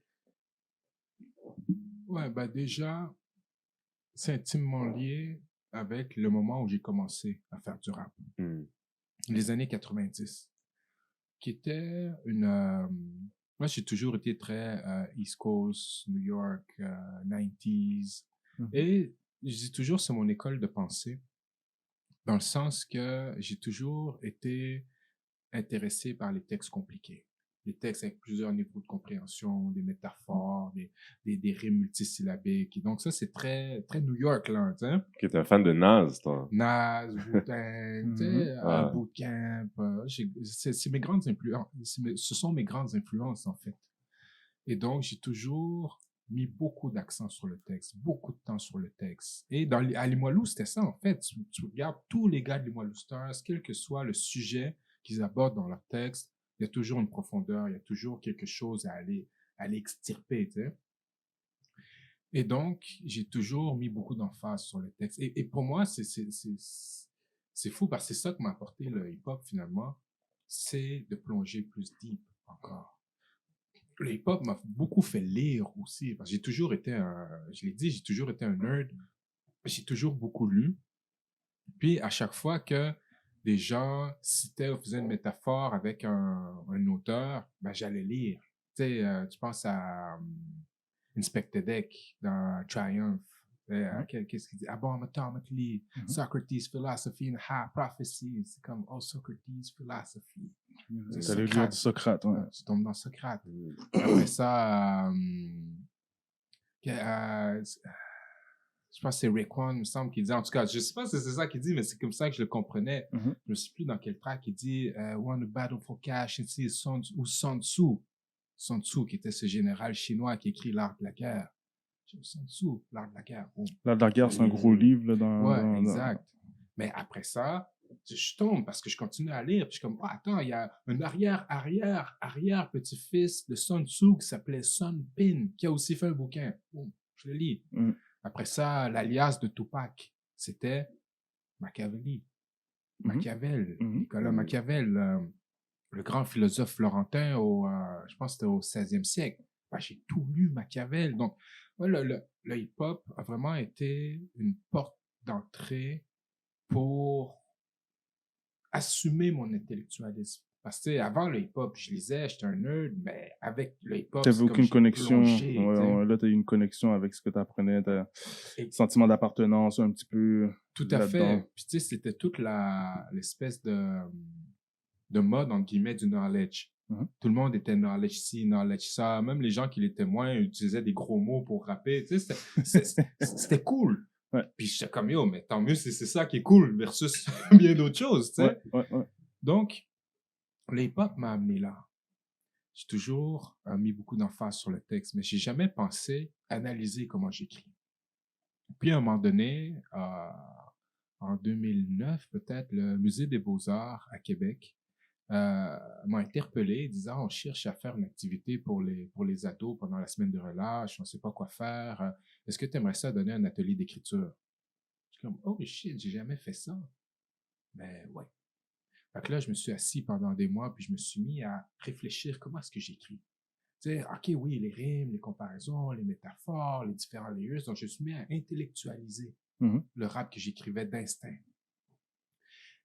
Ouais, bah déjà, c'est intimement lié avec le moment où j'ai commencé à faire du rap. Les années 90, qui était moi, j'ai toujours été très East Coast, New York, 90s. Et je dis toujours, c'est mon école de pensée, dans le sens que j'ai toujours été intéressé par les textes compliqués. Les textes avec plusieurs niveaux de compréhension, des métaphores, des rimes multisyllabiques. Et donc ça, c'est très, très New York, là, tu sais. Tu es un fan de Nas, toi. Nas, Wu-Tang, tu sais, Bootcamp. C'est mes grandes influences. Ce sont mes grandes influences, en fait. Et donc, j'ai toujours mis beaucoup d'accent sur le texte, beaucoup de temps sur le texte. Et à Limoilou, c'était ça, en fait. Tu regardes tous les gars de Limoilou Stars, quel que soit le sujet qu'ils abordent dans leur texte, il y a toujours une profondeur, il y a toujours quelque chose à aller extirper, tu sais. Et donc, j'ai toujours mis beaucoup d'emphase sur le texte. Et pour moi, c'est fou parce que c'est ça que m'a apporté le hip-hop, finalement, c'est de plonger plus deep encore. Le hip-hop m'a beaucoup fait lire aussi, parce que j'ai toujours été je l'ai dit, j'ai toujours été un nerd. J'ai toujours beaucoup lu. Puis, à chaque fois que des gens citaient ou faisaient une métaphore avec un auteur, ben, j'allais lire. Tu sais, tu penses à Inspector Deck dans Triumph. Qu'est-ce qu'il dit? Atomically, Socrates' philosophy and high prophecy. C'est comme, Socrates' philosophy. C'est le livre de Socrate, ouais. Tu tombes dans Socrate. Après ça, je pense que c'est Raekwon, il me semble, qui dit, en tout cas, je sais pas si c'est ça qu'il dit, mais c'est comme ça que je le comprenais. Je ne sais plus dans quel track il dit, want to battle for cash, ici, Sun Tzu. Sun Tzu, qui était ce général chinois qui écrit L'Art de la guerre. Sun Tzu, L'Art de la guerre. Oh. L'Art de la guerre, c'est un gros livre, là, exact. Mais après ça, je tombe parce que je continue à lire, puis je suis comme, attends, il y a un arrière petit-fils de Sun Tzu qui s'appelait Sun Pin, qui a aussi fait un bouquin. Oh, je le lis. Après ça, l'alias de Tupac, c'était Machiavel, Nicolas Machiavel, le grand philosophe florentin je pense que c'était au 16e siècle. Ben, j'ai tout lu Machiavel. Donc, le hip-hop a vraiment été une porte d'entrée pour assumer mon intellectualisme. Parce que avant le hip-hop, je lisais, j'étais un nerd, mais avec le hip-hop, t'avais aucune connexion. Là, t'as eu une connexion avec ce que t'apprenais, t'as sentiment d'appartenance un petit peu. Tout à fait. Puis tu sais, c'était toute l'espèce de mode, entre guillemets, du knowledge. Tout le monde était knowledge ci, knowledge ça. Même les gens qui les témoins utilisaient des gros mots pour rapper. Tu sais, c'était cool. Ouais. Puis j'étais comme, mais tant mieux, c'est ça qui est cool versus bien d'autres choses, tu sais. Ouais. Donc, le hip-hop m'a amené là. J'ai toujours mis beaucoup d'emphase sur le texte, mais j'ai jamais pensé analyser comment j'écris. Puis à un moment donné, en 2009 peut-être, le Musée des Beaux-Arts à Québec m'a interpellé, disant on cherche à faire une activité pour les ados pendant la semaine de relâche, on ne sait pas quoi faire. Est-ce que tu aimerais ça donner un atelier d'écriture? Je suis comme, oh shit, j'ai jamais fait ça. Mais ouais. Fait que là, je me suis assis pendant des mois, puis je me suis mis à réfléchir comment est-ce que j'écris. Tu sais, OK, oui, les rimes, les comparaisons, les métaphores, les différents layers. Donc, je me suis mis à intellectualiser le rap que j'écrivais d'instinct.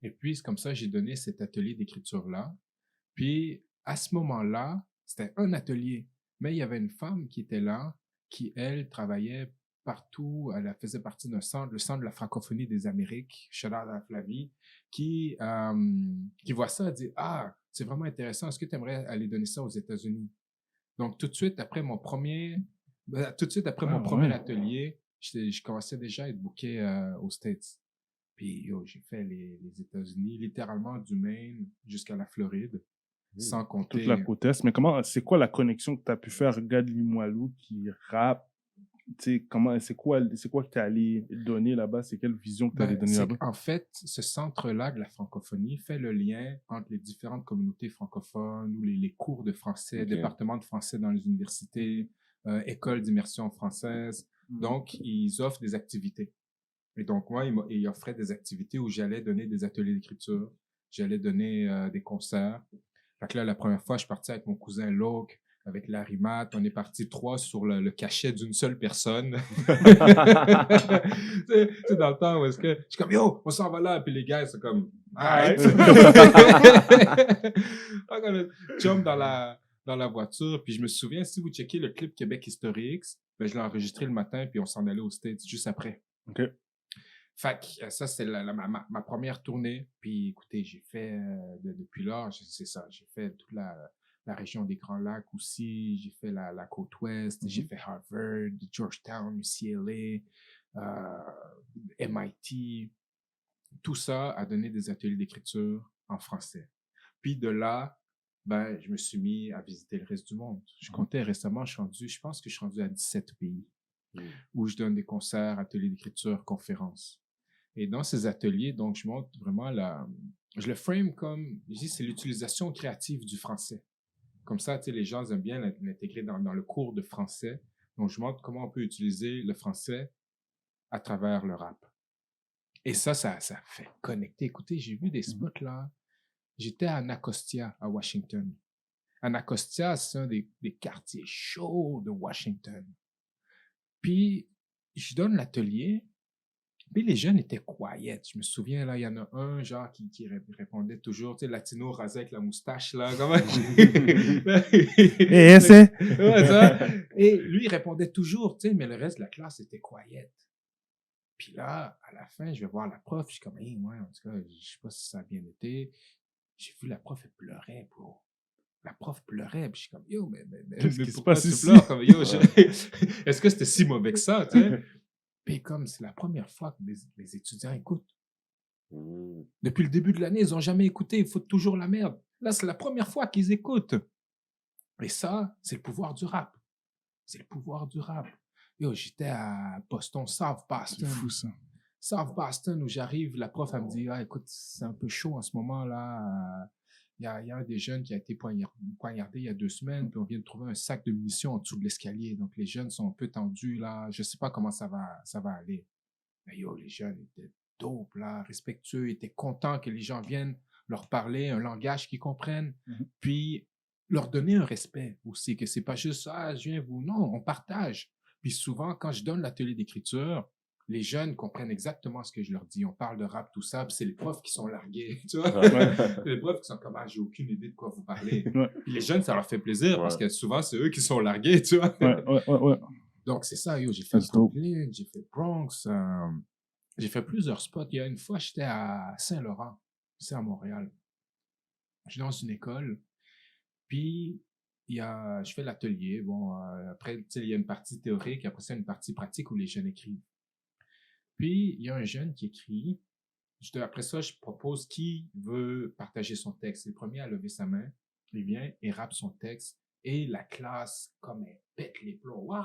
Et puis, c'est comme ça, j'ai donné cet atelier d'écriture-là. Puis, à ce moment-là, c'était un atelier. Mais il y avait une femme qui était là, qui, elle, travaillait partout. Elle faisait partie d'un centre, le Centre de la francophonie des Amériques, shout out à Flavie, qui voit ça et dit « Ah, c'est vraiment intéressant. Est-ce que tu aimerais aller donner ça aux États-Unis? » Donc, tout de suite après mon premier atelier, je commençais déjà à être booké aux States. Puis, j'ai fait les États-Unis, littéralement du Maine jusqu'à la Floride, sans compter... Toute la côte Est. Mais c'est quoi la connexion que tu as pu faire, gars de Limoilou qui rappe? C'est quoi que tu es allé donner là-bas? C'est quelle vision que tu es allé donner là-bas? En fait, ce centre-là de la francophonie fait le lien entre les différentes communautés francophones ou les cours de français, départements de français dans les universités, écoles d'immersion française. Donc, ils offrent des activités. Et donc, moi, ils offraient des activités où j'allais donner des ateliers d'écriture, j'allais donner des concerts. Fait que là, la première fois, je suis parti avec mon cousin Locke, avec Larry Matt. On est parti 3 sur le cachet d'une seule personne. C'est dans le temps où est-ce que je suis comme, yo, on s'en va là. Puis les gars, c'est comme, arrête. Donc, on jump dans la voiture. Puis je me souviens, si vous checkez le clip Québec Historique, ben, je l'ai enregistré le matin, puis on s'en allait aux States juste après. OK. Fait que ça, c'est ma première tournée. Puis écoutez, j'ai fait, depuis là, c'est ça, j'ai fait toute la région des Grands Lacs aussi, j'ai fait la côte ouest, j'ai fait Harvard, Georgetown, UCLA, MIT. Tout ça a donné des ateliers d'écriture en français. Puis de là, ben, je me suis mis à visiter le reste du monde. Je comptais récemment, je pense que je suis rendu à 17 pays où je donne des concerts, ateliers d'écriture, conférences. Et dans ces ateliers, donc, je montre vraiment je le frame comme, je dis, c'est l'utilisation créative du français. Comme ça, tu sais, les gens aiment bien l'intégrer dans le cours de français. Donc, je montre comment on peut utiliser le français à travers le rap. Et ça fait connecter. Écoutez, j'ai vu des spots là. J'étais à Anacostia, à Washington. Anacostia, c'est un des quartiers chauds de Washington. Puis, je donne l'atelier. Puis les jeunes étaient quiet. Je me souviens, là, il y en a un, genre, qui répondait toujours, tu sais, latino rasé avec la moustache, là, comment... Et c'est... Ouais, ça. Et lui, il répondait toujours, tu sais, mais le reste de la classe était quiet. Puis là, à la fin, je vais voir la prof, je suis comme, hey, moi, en tout cas, je sais pas si ça a bien été. J'ai vu la prof, elle pleurait, bro. La prof pleurait, puis je suis comme, yo, mais qu'est-ce qui se pourquoi passe tu ici? pleures? Comme, yo, est-ce que c'était si mauvais que ça, tu sais? Puis comme c'est la première fois que les étudiants écoutent. Depuis le début de l'année, ils n'ont jamais écouté, ils foutent toujours la merde. Là, c'est la première fois qu'ils écoutent. Et ça, c'est le pouvoir du rap. C'est le pouvoir du rap. Yo, j'étais à Boston, South Boston. C'est fou, ça. South Boston, où j'arrive, la prof, elle me dit, ah, écoute, c'est un peu chaud en ce moment-là. Il y a un des jeunes qui a été poignardé il y a 2 semaines, puis on vient de trouver un sac de munitions en dessous de l'escalier. Donc, les jeunes sont un peu tendus, là. Je sais pas comment ça va aller. Mais yo, les jeunes étaient dope, là, respectueux, étaient contents que les gens viennent leur parler un langage qu'ils comprennent, puis leur donner un respect aussi, que c'est pas juste, ah, je viens vous... Non, on partage. Puis souvent, quand je donne l'atelier d'écriture, les jeunes comprennent exactement ce que je leur dis. On parle de rap, tout ça, puis c'est les profs qui sont largués, tu vois. C'est les profs qui sont comme, ah, j'ai aucune idée de quoi vous parlez. Puis les jeunes, ça leur fait plaisir parce que souvent, c'est eux qui sont largués, tu vois. Donc, c'est ça, yo, j'ai fait Brooklyn, j'ai fait Bronx, j'ai fait plusieurs spots. Il y a une fois, j'étais à Saint-Laurent, c'est à Montréal. Je suis dans une école, puis je fais l'atelier. Bon, après, tu sais, il y a une partie théorique, après ça, une partie pratique où les jeunes écrivent. Puis, il y a un jeune qui écrit. Après ça, je propose qui veut partager son texte. Le premier à lever sa main, il vient et rappe son texte. Et la classe, comme elle pète les plombs. Waouh!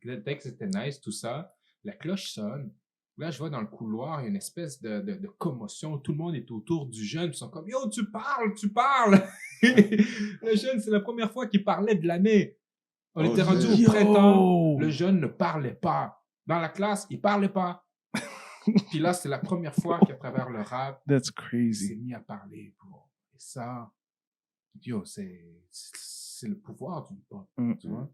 Le texte était nice, tout ça. La cloche sonne. Là, je vois dans le couloir, il y a une espèce de commotion. Tout le monde est autour du jeune. Ils sont comme, yo, tu parles, tu parles. Le jeune, c'est la première fois qu'il parlait de l'année. On était rendu au printemps. Le jeune ne parlait pas. Dans la classe, il parlait pas. Puis là, c'est la première fois qu'à travers le rap, That's il s'est crazy. mis à parler. Bro. Et ça, yo, c'est le pouvoir du hip-hop, tu vois.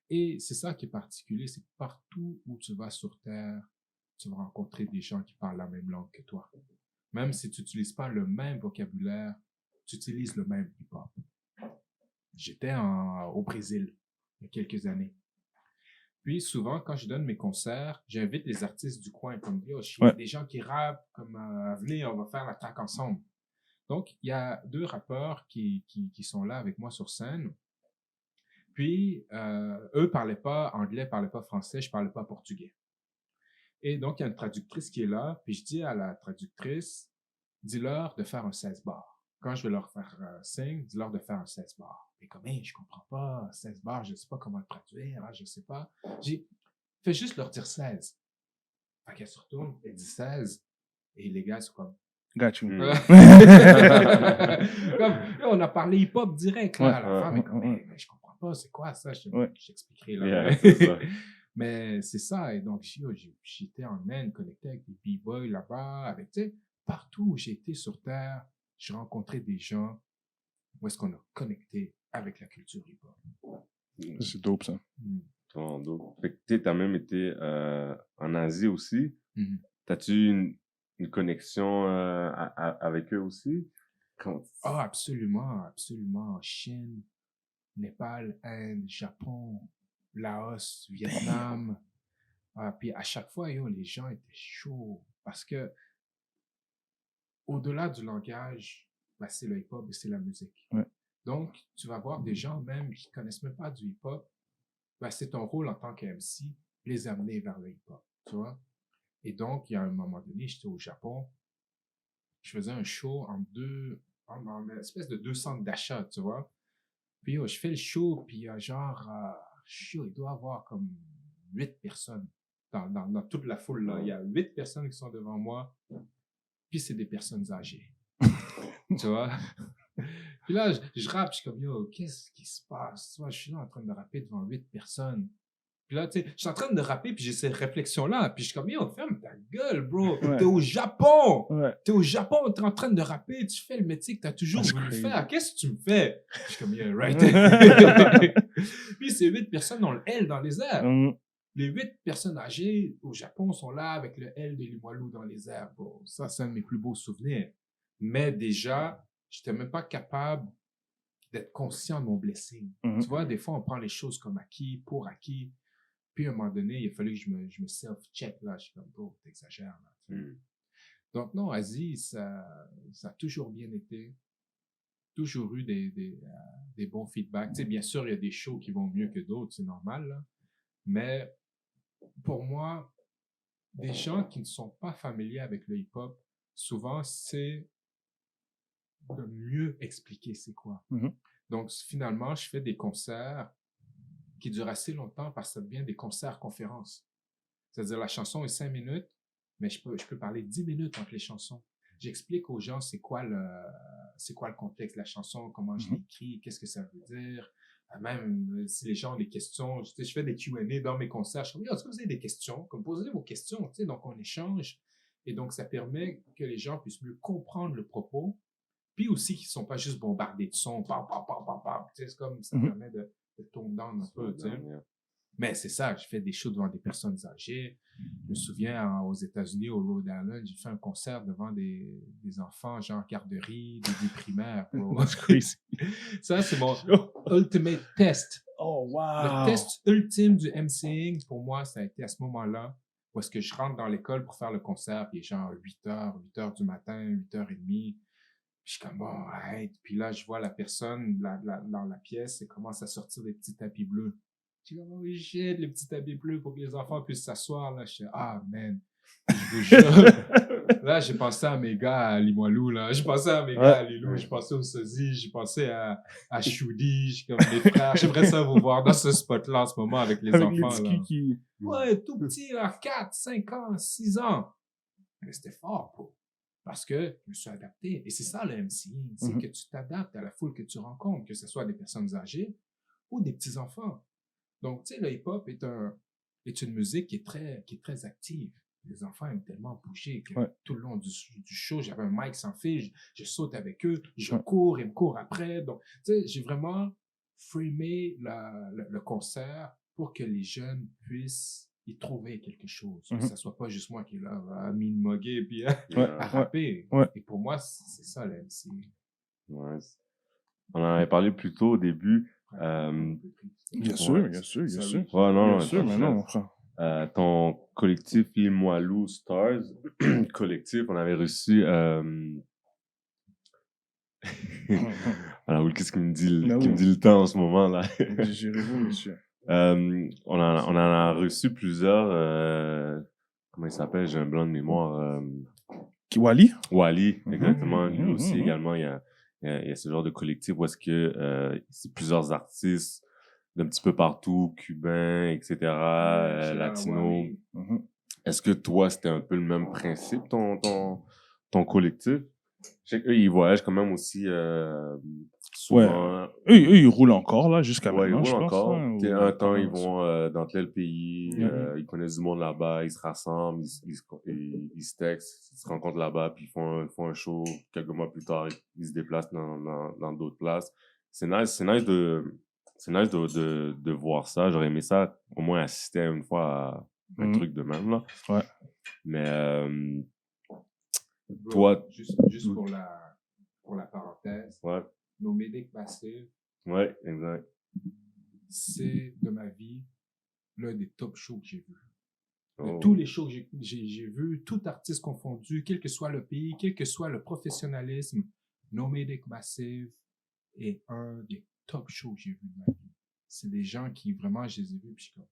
Et c'est ça qui est particulier, c'est que partout où tu vas sur Terre, tu vas rencontrer des gens qui parlent la même langue que toi. Même si tu n'utilises pas le même vocabulaire, tu utilises le même hip-hop. J'étais au Brésil il y a quelques années. Puis souvent, quand je donne mes concerts, j'invite les artistes du coin comme il y a des gens qui rappent, comme venez, on va faire la track ensemble. Donc, il y a 2 rappeurs qui sont là avec moi sur scène. Puis, eux parlaient pas anglais, parlaient pas français, je parlais pas portugais. Et donc, il y a une traductrice qui est là, puis je dis à la traductrice, dis-leur de faire un 16 bars. Quand je vais leur faire signe, dis-leur de faire un 16 bars. Et comme, hey, je comprends pas, 16 bars, je sais pas comment le traduire, hein, je sais pas. J'ai fais juste leur dire 16. Fait qu'elle se retourne, elle dit 16, et les gars, c'est comme, Got you. comme, là, on a parlé hip-hop direct, là, à la fin, mais comme, ouais. mais je comprends pas, c'est quoi ça? Ouais. J'expliquerai, là. Yeah, c'est ça. Mais c'est ça, et donc, j'étais en Inde, connecté avec des b-boys là-bas, avec, tu sais, partout où j'ai été sur Terre, j'ai rencontré des gens où est-ce qu'on a connecté avec la culture hip-hop. C'est dope, ça. Vraiment dope. Fait que t'as même été en Asie aussi. Mhm. T'as-tu une connexion avec eux aussi? Ah, absolument, absolument. Chine, Népal, Inde, Japon, Laos, Vietnam. Puis à chaque fois, les gens étaient chauds parce que au-delà du langage, ben, c'est le hip-hop et c'est la musique. Ouais. Donc, tu vas voir des gens même qui connaissent même pas du hip-hop. Ben, c'est ton rôle en tant qu'MC, les amener vers le hip-hop, tu vois. Et donc, il y a un moment donné, j'étais au Japon, je faisais un show en une espèce de 2 centres d'achat, tu vois. Puis je fais le show, puis il y a genre, il doit y avoir comme 8 personnes dans toute la foule, là. Il y a 8 personnes qui sont devant moi, puis c'est des personnes âgées. Tu vois? Puis là, je rappe, je suis comme, yo, qu'est-ce qui se passe? Tu vois, je suis là en train de rapper devant 8 personnes. Puis là, tu sais, je suis en train de rapper, puis j'ai cette réflexion-là, puis je suis comme, yo, ferme ta gueule, bro. Ouais. T'es au Japon! Ouais. T'es au Japon, t'es en train de rapper, tu fais le métier que t'as toujours That's voulu crazy. faire. Qu'est-ce que tu me fais? Je suis comme, yeah, right. Puis ces 8 personnes ont le L dans les airs. Les 8 personnes âgées au Japon sont là avec le L de Limoilou dans les airs, bro. Ça, c'est un de mes plus beaux souvenirs. Mais déjà, j'étais même pas capable d'être conscient de mon blessing. Tu vois, des fois, on prend les choses comme acquis, pour acquis. Puis, à un moment donné, il a fallu que je me self-check, là. Je suis comme, bro, t'exagères, là. Donc, non, Asie, ça a toujours bien été. Toujours eu des bons feedbacks. Tu sais, bien sûr, il y a des shows qui vont mieux que d'autres, c'est normal, là. Mais, pour moi, des gens qui ne sont pas familiers avec le hip-hop, souvent, c'est de mieux expliquer c'est quoi. Donc, finalement, je fais des concerts qui durent assez longtemps parce que ça devient des concerts-conférences. C'est-à-dire, la chanson est 5 minutes, mais je peux parler 10 minutes entre les chansons. J'explique aux gens c'est quoi le contexte de la chanson, comment je l'écris, qu'est-ce que ça veut dire. Même si les gens ont des questions, je fais des Q&A dans mes concerts. Je dis, est-ce que vous avez des questions? Comme posez vos questions, tu sais, donc on échange. Et donc, ça permet que les gens puissent mieux comprendre le propos, puis aussi qu'ils ne sont pas juste bombardés de sons, c'est comme ça permet de tone down un peu, tu sais. Mais c'est ça, je fais des shows devant des personnes âgées. Je me souviens, aux États-Unis, au Rhode Island, j'ai fait un concert devant des enfants, genre garderie, début primaire. That's crazy. Ça, c'est mon ultimate test. Oh, wow. Le test ultime du MCing, pour moi, ça a été à ce moment-là, où est-ce que je rentre dans l'école pour faire le concert, puis genre 8 heures du matin, 8h30. Puis je suis comme, bon, arrête. Puis là, je vois la personne dans la pièce, elle commence à sortir des petits tapis bleus. Je suis comme, oh shit, les petits tapis bleus pour que les enfants puissent s'asseoir. Là, je suis, ah, man. Je vous jure. Là, là, j'ai pensé à mes gars à Limoilou, là. J'ai pensé à mes gars à Lilou, j'ai pensé au Sosie, j'ai pensé à Choudi, comme mes frères. J'aimerais ça vous voir dans ce spot-là en ce moment avec les Avec enfants, les là. petits qui... Ouais, tout petit, là, 4, 5 ans, 6 ans. Mais c'était fort, bro. Parce que je me suis adapté. Et c'est ça, le MCing. C'est que tu t'adaptes à la foule que tu rencontres, que ce soit des personnes âgées ou des petits-enfants. Donc, tu sais, le hip-hop est une musique qui est très active. Les enfants aiment tellement bouger que tout le long du show, j'avais un mic sans fil, je saute avec eux, je cours, ils me courent après. Donc, tu sais, j'ai vraiment framé le concert pour que les jeunes puissent y trouver quelque chose. Que ça soit pas juste moi qui est là à mine-moguer puis à rapper. Et pour moi, c'est ça, le MC. Ouais. On en avait parlé plus tôt au début. Bien sûr. Ouais, non, Bien sûr, mais non, frère. ton collectif Limoilou Stars, collectif, on avait reçu... Alors, qu'est-ce qu'il me dit, qui me dit le temps en ce moment, là? Gérez-vous, monsieur. On en a reçu plusieurs, comment il s'appelle? J'ai un blanc de mémoire. Wally? Wally, exactement. Lui aussi, également, il y a ce genre de collectif où est-ce que c'est plusieurs artistes d'un petit peu partout, cubains, etc., latinos. Est-ce que toi, c'était un peu le même principe, ton collectif? Je sais qu'eux, ils voyagent quand même aussi souvent. Eux, ils roulent encore, là, jusqu'à maintenant, ils je roulent pense. encore. Hein, Un temps, ils vont dans tel pays, ils connaissent du monde là-bas, ils se rassemblent, ils se textent, ils se rencontrent là-bas, puis ils font un show. Quelques mois plus tard, ils se déplacent dans d'autres places. C'est nice de voir ça. J'aurais aimé ça, au moins assister une fois à un truc de même, là. Ouais. Mais, Bro, toi... Juste pour la parenthèse. Ouais. Nos Médic Massive. Ouais, exact. C'est, de ma vie, l'un des top shows que j'ai vus. De Oh. tous les shows que j'ai vus, tout artiste confondu, quel que soit le pays, quel que soit le professionnalisme, No Medic Massive est un des top shows que j'ai vus de ma vie. C'est des gens qui, vraiment, je les ai vus, puis je suis comme,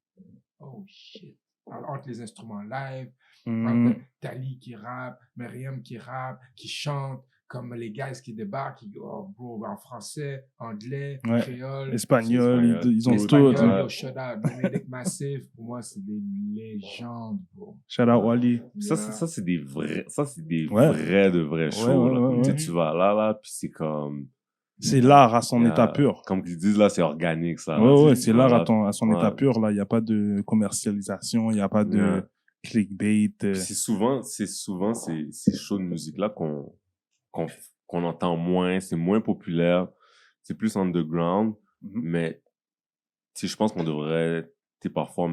oh shit. Entre les instruments live, entre Tali qui rappe, Myriam qui rappe, qui chante, comme les guys qui débarquent, qui, oh bro, en français, anglais, créole, espagnol, ils ont tout. Yo, shout out, Medic Massive, pour moi, c'est des légendes, bro. Shout out Wally. Ça, c'est des vrais de vrais shows, là. Comme tu vas là, puis c'est comme... C'est l'art à son état pur. Comme ils disent, là, c'est organique, ça. Ouais, c'est l'art à son état pur, là. Il n'y a pas de commercialisation, il n'y a pas de clickbait. C'est souvent ces shows de musique-là qu'on entend moins, c'est moins populaire, c'est plus underground, mais je pense qu'on devrait parfois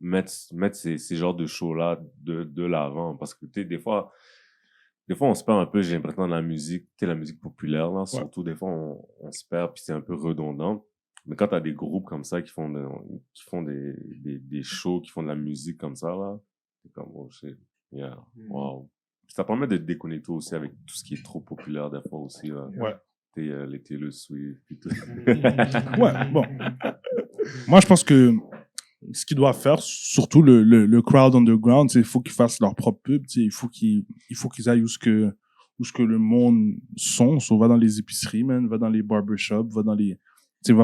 mettre ces genres de shows-là de l'avant, parce que des fois on se perd un peu, j'ai l'impression, dans la musique, la musique populaire, là, surtout des fois on se perd, puis c'est un peu redondant. Mais quand t'as des groupes comme ça qui font des shows, qui font de la musique comme ça, là, c'est comme, oh shit, wow. Ça permet de te déconnecter aussi avec tout ce qui est trop populaire des fois aussi, là. Les Taylor Swift et tout. Bon. Moi, je pense que ce qu'ils doivent faire, surtout le crowd underground, c'est il faut qu'ils fassent leur propre pub, il faut qu'ils aillent où ce que le monde sont. Va dans les épiceries, man, va dans les barbershops, va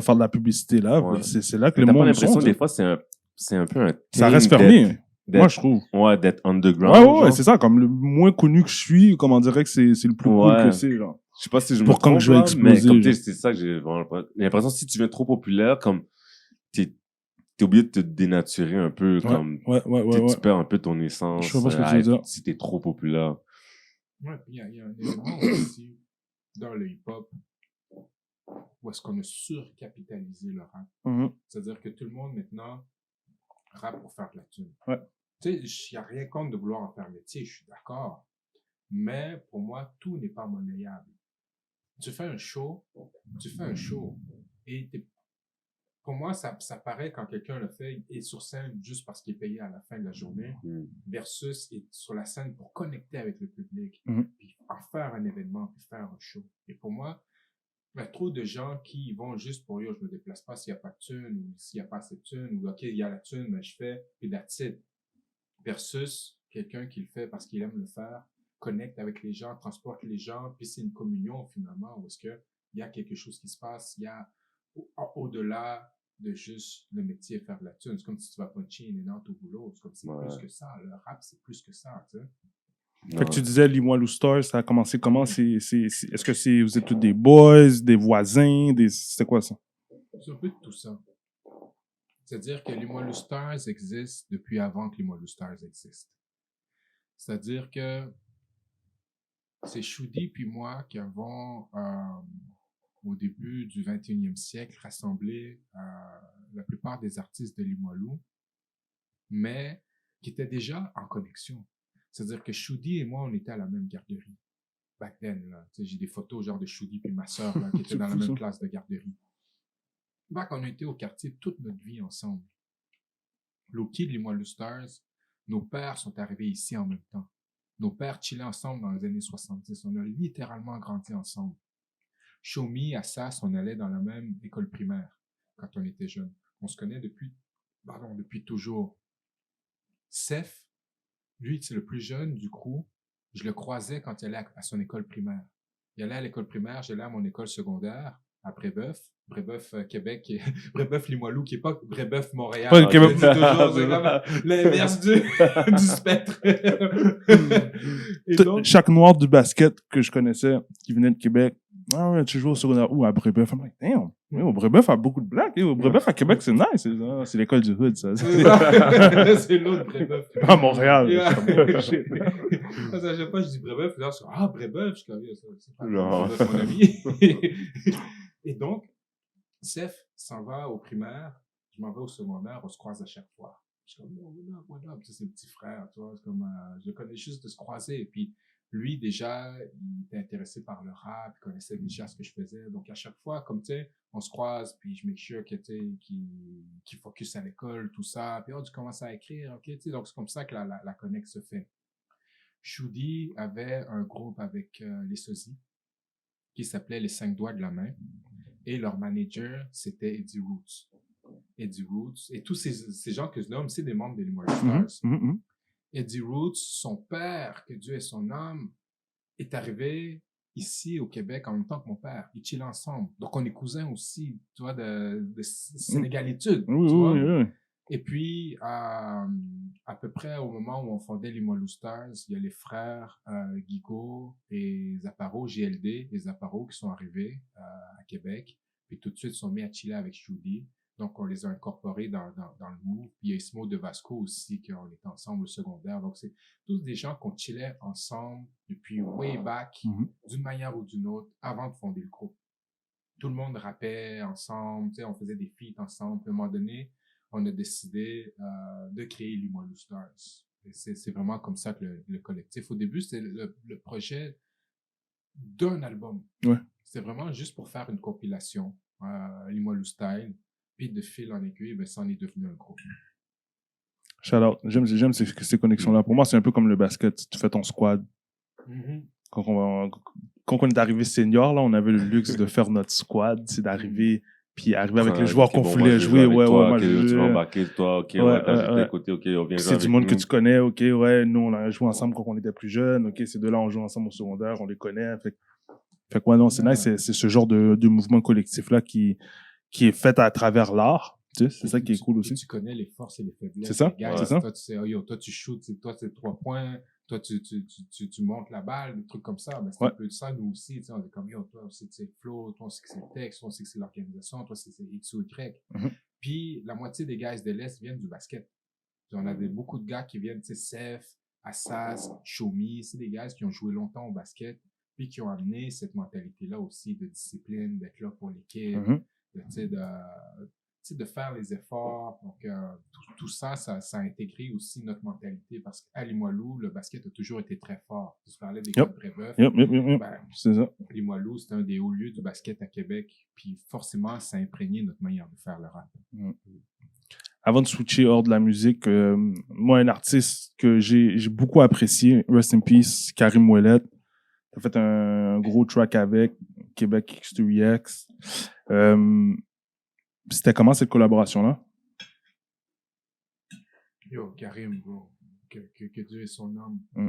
faire de la publicité là. C'est là que le monde sont. T'as pas l'impression, des fois, c'est un peu un... Ça reste fermé. Moi, je trouve. Ouais, d'être underground. Ouais, c'est ça. Comme le moins connu que je suis, comme on dirait que c'est le plus cool que c'est, genre. Je sais pas si je me pour trompe, quand je vais exploser. Mais comme c'est ça que j'ai vraiment l'impression, si tu viens trop populaire, comme t'es obligé de te dénaturer un peu, comme tu perds un peu ton essence. Je sais pas ce que tu veux dire. Si t'es trop populaire. Ouais, il y a un élément aussi dans le hip-hop où est-ce qu'on a surcapitalisé le rap. C'est-à-dire que tout le monde maintenant rappe pour faire de la thune. Tu sais, il n'y a rien contre de vouloir en faire métier, je suis d'accord. Mais pour moi, tout n'est pas monnayable. Tu fais un show, et pour moi, ça paraît quand quelqu'un le fait et sur scène juste parce qu'il est payé à la fin de la journée, versus être sur la scène pour connecter avec le public, puis en faire un événement, puis faire un show. Et pour moi, il y a trop de gens qui vont juste pour yo, je me déplace pas s'il n'y a pas de thune, ou s'il n'y a pas assez de thune, ou ok, il y a la thune, mais je fais, puis that's it. Versus quelqu'un qui le fait parce qu'il aime le faire, connecte avec les gens, transporte les gens, puis c'est une communion finalement, où est-ce qu'il y a quelque chose qui se passe, il y a au-delà de juste le métier faire de la thune. C'est comme si tu vas puncher in and out au boulot. C'est comme c'est plus que ça. Le rap, c'est plus que ça, tu sais. Fait que tu disais, Limoilou Stars, ça a commencé comment? Est-ce que vous êtes tous des boys, des voisins, c'est quoi ça? C'est un peu de tout ça. C'est-à-dire que Limoilou Stars existe depuis avant que Limoilou Stars existe. C'est-à-dire que c'est Choudi puis moi qui avons, au début du 21e siècle, rassemblé la plupart des artistes de Limoilou, mais qui étaient déjà en connexion. C'est-à-dire que Choudi et moi, on était à la même garderie. Back then, là. Tu sais, j'ai des photos genre de Choudi puis ma sœur là, qui étaient dans la même classe de garderie. Back, on était au quartier toute notre vie ensemble. Loki de Limoilou Stars, nos pères sont arrivés ici en même temps. Nos pères chillaient ensemble dans les années 70. On a littéralement grandi ensemble. Shomi, Assas, on allait dans la même école primaire quand on était jeunes. On se connaît depuis toujours. Seth, lui, c'est le plus jeune du crew. Je le croisais quand il allait à son école primaire. Il allait à l'école primaire, j'allais à mon école secondaire, à Brébeuf. Brébeuf, Québec, Brébeuf, Limoilou, qui est pas Brébeuf, Montréal. Pas le Québec. C'est toujours c'est comme l'inverse du spectre. Et donc, Chaque noir du basket que je connaissais, qui venait de Québec, ah ouais, tu joues au secondaire ou à Brébeuf. I'm like, damn, au Brébeuf a beaucoup de blacks. Au Brébeuf à Québec, c'est nice. C'est l'école du hood, ça. c'est l'autre Brébeuf. À Montréal. Yeah. Parce que à chaque fois, je dis Brébeuf, là, je dis, ah, Brébeuf, je suis comme, c'est pas Brébeuf, mon ami. Et donc, Seth s'en va au primaire, je m'en vais au secondaire, on se croise à chaque fois. Je suis comme, what up, c'est le petit frère, tu vois, c'est comme, je le connais juste de se croiser. Et puis, lui, déjà, il était intéressé par le rap, il connaissait déjà ce que je faisais. Donc, à chaque fois, comme tu sais, on se croise, puis je make sure que, tu sais, qu'il focus à l'école, tout ça. Puis, tu commences à écrire, ok, tu sais, donc c'est comme ça que la connect se fait. Choudi avait un groupe avec les sosies qui s'appelait les 5 doigts de la main. Et leur manager, c'était Eddie Roots. Eddie Roots. Et tous ces gens que je nomme, c'est des membres de Limoilou Stars. Eddie Roots, son père, que Dieu ait son âme, est arrivé ici au Québec en même temps que mon père. Ils chillent ensemble. Donc, on est cousins aussi, tu vois, de sénégalitude. Oui, tu vois? oui. Et puis, à peu près au moment où on fondait Limoilou Stars, il y a les frères Guigo et Zaparo, GLD et Zaparo qui sont arrivés à Québec. Puis tout de suite, ils sont mis à chiller avec Choudi. Donc, on les a incorporés dans le move. Puis il y a Ismo de Vasco aussi, qu'on était ensemble au secondaire. Donc, c'est tous des gens qu'on chillait ensemble depuis way back, d'une manière ou d'une autre, avant de fonder le groupe. Tout le monde rappait ensemble, tu sais, on faisait des feats ensemble. Puis à un moment donné, on a décidé de créer Limoilou Stars. C'est vraiment comme ça que le collectif. Au début, c'était le projet d'un album. Ouais. C'était vraiment juste pour faire une compilation, Limoilou Style. Puis de fil en aiguille, ben, ça en est devenu un groupe. Shout out. J'aime ces connexions-là. Pour moi, c'est un peu comme le basket. Tu fais ton squad. Quand on est arrivé senior, là, on avait le luxe de faire notre squad. C'est d'arriver... Puis arriver avec les joueurs qu'on voulait jouer. Moi, tu vas embarquer, toi, ok, t'as juste côté, ok, on vient jouer. C'est du monde que tu connais, ok, nous, on a joué ensemble quand on était plus jeunes, ok, ces deux-là, on joue ensemble au secondaire, on les connaît. Fait que ouais, non, c'est nice, c'est ce genre de mouvement collectif-là qui est fait à travers l'art. Tu sais, c'est ça qui est cool aussi. Tu connais les forces et les faiblesses. C'est ça, gars, c'est ça. Toi, tu sais, toi, tu shoots, toi, c'est 3 points. Toi, tu montes la balle, des trucs comme ça. Ben, c'est un peu ça, nous aussi. On est comme, toi aussi, c'est le flow, toi, on sait que c'est le texte, toi, on sait que c'est l'organisation, toi, c'est X ou Y. Puis, la moitié des guys de l'Est viennent du basket. Puis, on a beaucoup de gars qui viennent, tu sais, Seth, Assas, Shomi, c'est des gars qui ont joué longtemps au basket, puis qui ont amené cette mentalité-là aussi de discipline, d'être là pour l'équipe, de faire les efforts. Donc, tout ça a intégré aussi notre mentalité parce qu'à Limoilou, le basket a toujours été très fort. Tu parlais des gars de Brébeuf. Ben, c'est ça. Limoilou, c'est un des hauts lieux du basket à Québec. Puis forcément, ça a imprégné notre manière de faire le rap. Avant de switcher hors de la musique, moi, un artiste que j'ai beaucoup apprécié, Rest in Peace, Karim Ouellet. T'as fait un gros track avec Québec X2X. C'était comment cette collaboration-là? Yo, Karim, bro. que Dieu ait son âme. Mm.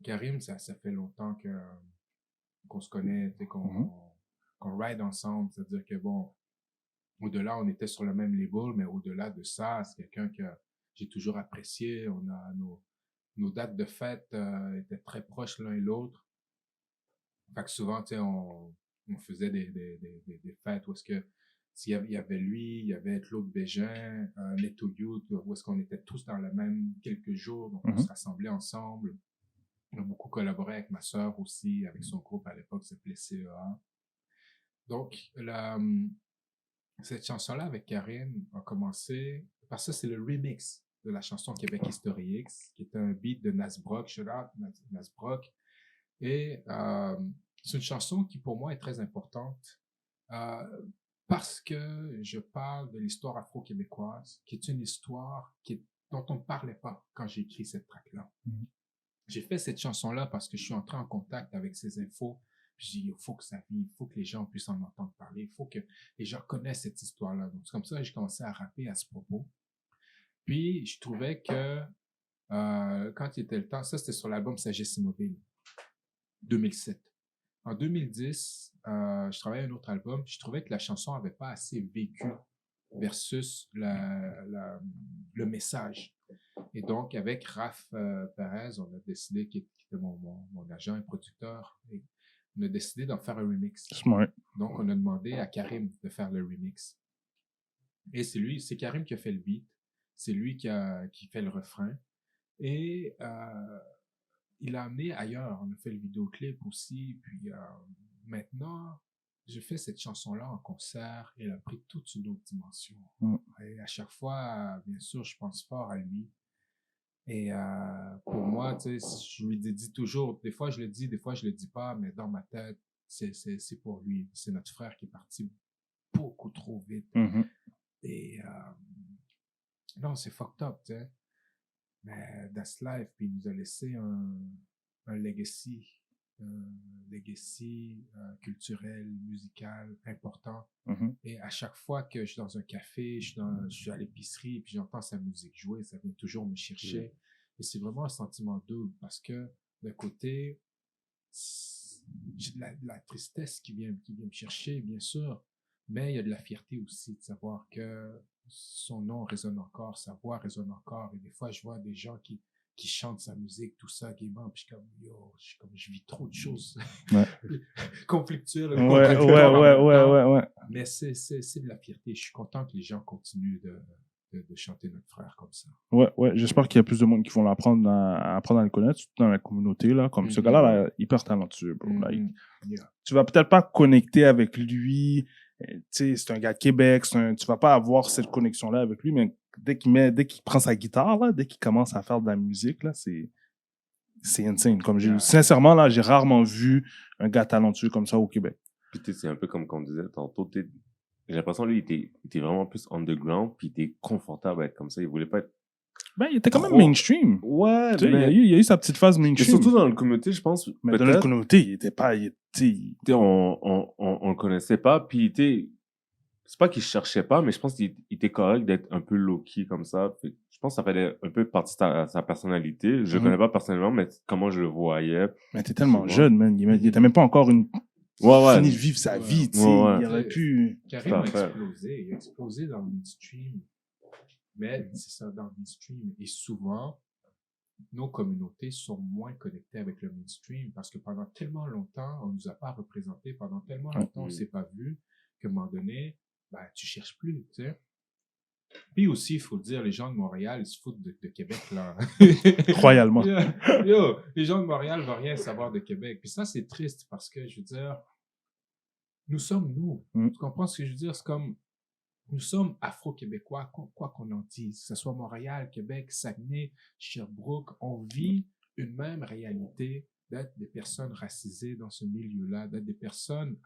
Karim, ça fait longtemps qu'on se connaît, tu sais, qu'on ride ensemble. C'est-à-dire que, bon, au-delà, on était sur le même label, mais au-delà de ça, c'est quelqu'un que j'ai toujours apprécié. On a nos dates de fête étaient très proches l'un et l'autre. Fait que souvent, tu sais, on faisait des fêtes où est-ce que il y avait lui, il y avait Claude Bégin, Neto Youth, où est-ce qu'on était tous dans le même quelques jours, donc on se rassemblait ensemble. On a beaucoup collaboré avec ma sœur aussi, avec son groupe à l'époque, s'appelait CEA. Donc, cette chanson-là avec Karim a commencé, parce que c'est le remix de la chanson Québec History X, qui est un beat de Nasbrock, shout out Nasbrock. Et c'est une chanson qui pour moi est très importante parce que je parle de l'histoire afro-québécoise, qui est une histoire dont on ne parlait pas quand j'ai écrit cette track-là. J'ai fait cette chanson-là parce que je suis entré en contact avec ces infos. Puis j'ai dit, il faut que ça vive, il faut que les gens puissent en entendre parler, il faut que les gens connaissent cette histoire-là. Donc c'est comme ça que j'ai commencé à rapper à ce propos. Puis je trouvais que quand il était le temps, ça c'était sur l'album Sagesse Immobile, 2007. En 2010, je travaillais à un autre album, puis je trouvais que la chanson n'avait pas assez vécu versus le message. Et donc, avec Raph Perez, on a décidé, qui était mon agent et producteur, on a décidé d'en faire un remix. Smart. Donc, on a demandé à Karim de faire le remix. Et c'est Karim qui a fait le beat, c'est lui qui fait le refrain. Et il l'a amené ailleurs. On a fait le vidéoclip aussi. Puis maintenant, je fais cette chanson-là en concert et elle a pris toute une autre dimension. Et à chaque fois, bien sûr, je pense fort à lui. Et pour moi, tu sais, je lui dis toujours, des fois je le dis, des fois je le dis pas, mais dans ma tête, c'est pour lui. C'est notre frère qui est parti beaucoup trop vite. Et non, c'est fucked up, tu sais. Mais that's life, puis il nous a laissé un legacy culturel, musical, important. Et à chaque fois que je suis dans un café, je suis à l'épicerie, puis j'entends sa musique jouer, ça vient toujours me chercher. Et c'est vraiment un sentiment double, parce que d'un côté, j'ai de la tristesse qui vient me chercher, bien sûr, mais il y a de la fierté aussi de savoir que son nom résonne encore, sa voix résonne encore. Et des fois, je vois des gens qui chantent sa musique, tout ça, gaiement, puis je vis trop de choses conflictuelles. Ouais. Mais c'est de la fierté. Je suis content que les gens continuent de chanter notre frère comme ça. Ouais. J'espère qu'il y a plus de monde qui vont apprendre à le connaître, surtout dans la communauté, là. Comme ce gars-là, là, hyper talentueux, bro. Tu vas peut-être pas connecter avec lui. Tu sais, c'est un gars de Québec. Tu vas pas avoir cette connexion-là avec lui, mais dès qu'il prend sa guitare, là, dès qu'il commence à faire de la musique, là, c'est insane. Sincèrement, là, j'ai rarement vu un gars talentueux comme ça au Québec. Puis c'est un peu comme on disait tantôt, j'ai l'impression lui, il était vraiment plus underground, puis il était confortable à être comme ça. Il voulait pas être. Ben, il était quand même mainstream. Ouais, mais il y a eu sa petite phase mainstream. Et surtout dans la communauté, je pense. Mais dans la communauté, il était pas. On le connaissait pas, puis c'est pas qu'il cherchait pas, mais je pense qu'il était correct d'être un peu low-key comme ça. Je pense que ça fait un peu partie de sa personnalité. Je le connais pas personnellement, mais comment je le voyais. Mais t'es tellement jeune, man. Il était même pas encore fini de vivre sa vie, tu sais. Il aurait pu. Karim a explosé. Il a explosé dans le mainstream. Mais c'est ça, dans le mainstream. Et souvent, nos communautés sont moins connectées avec le mainstream parce que pendant tellement longtemps, on nous a pas représentés. Pendant tellement longtemps, on s'est pas vu qu'à un moment donné, ben, tu cherches plus, tu sais. Puis aussi, il faut le dire, les gens de Montréal, ils se foutent de Québec, là. Royalement. Les gens de Montréal ne vont rien savoir de Québec. Puis ça, c'est triste parce que, je veux dire, nous sommes nous. Tu comprends ce que je veux dire? C'est comme, nous sommes afro-québécois, quoi qu'on en dise. Que ce soit Montréal, Québec, Saguenay, Sherbrooke, on vit une même réalité d'être des personnes racisées dans ce milieu-là, d'être des personnes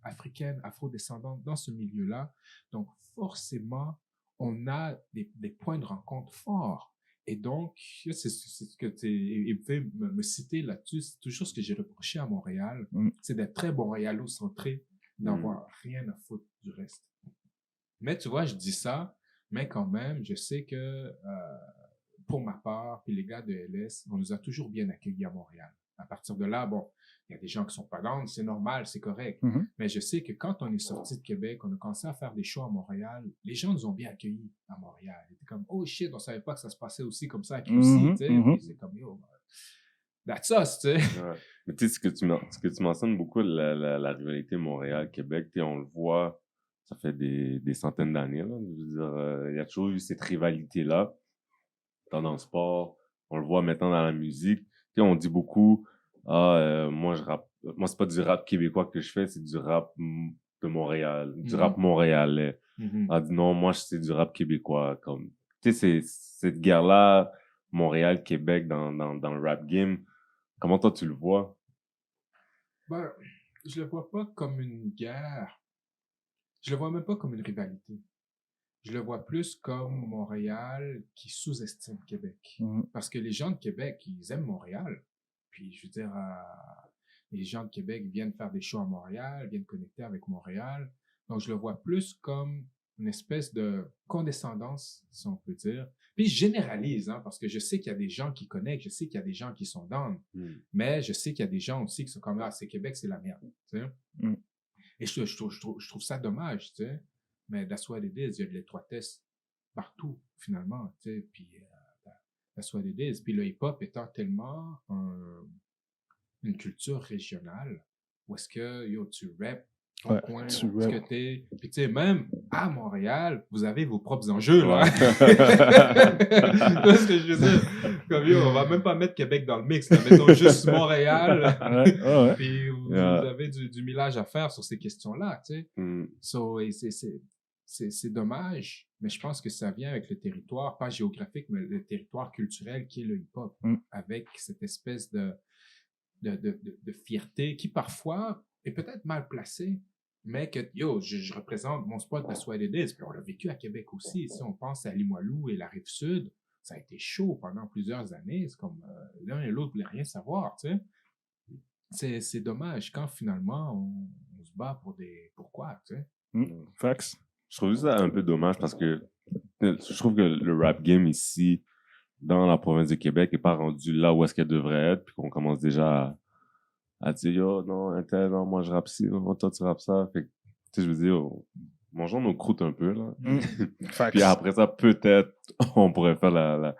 africaines, afro-descendantes dans ce milieu-là. Donc, forcément, on a des points de rencontre forts. Et donc, c'est ce que vous pouvez me citer là-dessus, c'est toujours ce que j'ai reproché à Montréal, c'est d'être très montréalo-centré, d'avoir rien à foutre du reste. Mais tu vois, je dis ça, mais quand même, je sais que pour ma part, puis les gars de LS, on nous a toujours bien accueillis à Montréal. À partir de là, bon, il y a des gens qui sont pas down, c'est normal, c'est correct. Mais je sais que quand on est sorti de Québec, on a commencé à faire des shows à Montréal, les gens nous ont bien accueillis à Montréal. Ils étaient comme, oh shit, on savait pas que ça se passait aussi comme ça à QC, tu sais. Puis c'est comme, yo, that's us, tu sais. Ouais. Mais tu sais, ce que tu mentionnes beaucoup, la rivalité Montréal-Québec, on le voit, ça fait des centaines d'années, là. Je veux dire, il y a toujours eu cette rivalité-là, tant dans le sport, on le voit maintenant dans la musique. Tu sais, on dit beaucoup, moi, je rappe, moi, c'est pas du rap québécois que je fais, c'est du rap de Montréal, du rap montréalais. On dit non, moi, c'est du rap québécois, comme, tu sais, cette guerre-là, Montréal-Québec dans le rap game, comment toi, tu le vois? Ben, je le vois pas comme une guerre. Je le vois même pas comme une rivalité. Je le vois plus comme Montréal qui sous-estime Québec. Parce que les gens de Québec, ils aiment Montréal. Puis, je veux dire, les gens de Québec viennent faire des shows à Montréal, viennent connecter avec Montréal. Donc, je le vois plus comme une espèce de condescendance, si on peut dire. Puis, je généralise, hein, parce que je sais qu'il y a des gens qui connectent, je sais qu'il y a des gens qui sont down. Mais je sais qu'il y a des gens aussi qui sont comme, ah, c'est Québec, c'est la merde. Tu sais? Et je trouve ça dommage, tu sais. Mais that's what it is. Il y a de l'étroitesse partout, finalement, tu sais. Puis, that's what it is. Puis le hip-hop étant tellement une culture régionale, où est-ce que, yo, tu rappes ton coin, où est-ce que t'es... Puis, tu sais, même à Montréal, vous avez vos propres enjeux, là. Tu vois ce que je veux dire? Comme, yo, on va même pas mettre Québec dans le mix, là. Mettons juste Montréal. Puis, vous avez du millage à faire sur ces questions-là, tu sais. So, c'est dommage, mais je pense que ça vient avec le territoire, pas géographique, mais le territoire culturel qui est le hip-hop, avec cette espèce de fierté qui parfois est peut-être mal placée, mais que, yo, je représente mon spot de What It Is, puis on l'a vécu à Québec aussi. Si on pense à Limoilou et la Rive-Sud, ça a été chaud pendant plusieurs années. C'est comme l'un et l'autre ne voulaient rien savoir, tu sais. C'est dommage quand finalement on se bat pour des pourquoi, tu sais. Facts. Je trouve ça un peu dommage parce que je trouve que le rap game ici, dans la province de Québec, n'est pas rendu là où est-ce qu'elle devrait être, puis qu'on commence déjà à dire, yo, non, non, moi je rappe ci, non, toi tu rappes ça. Fait que, tu sais, je veux dire, mangeons nos croûtes un peu, là. Puis après ça, peut-être, on pourrait faire la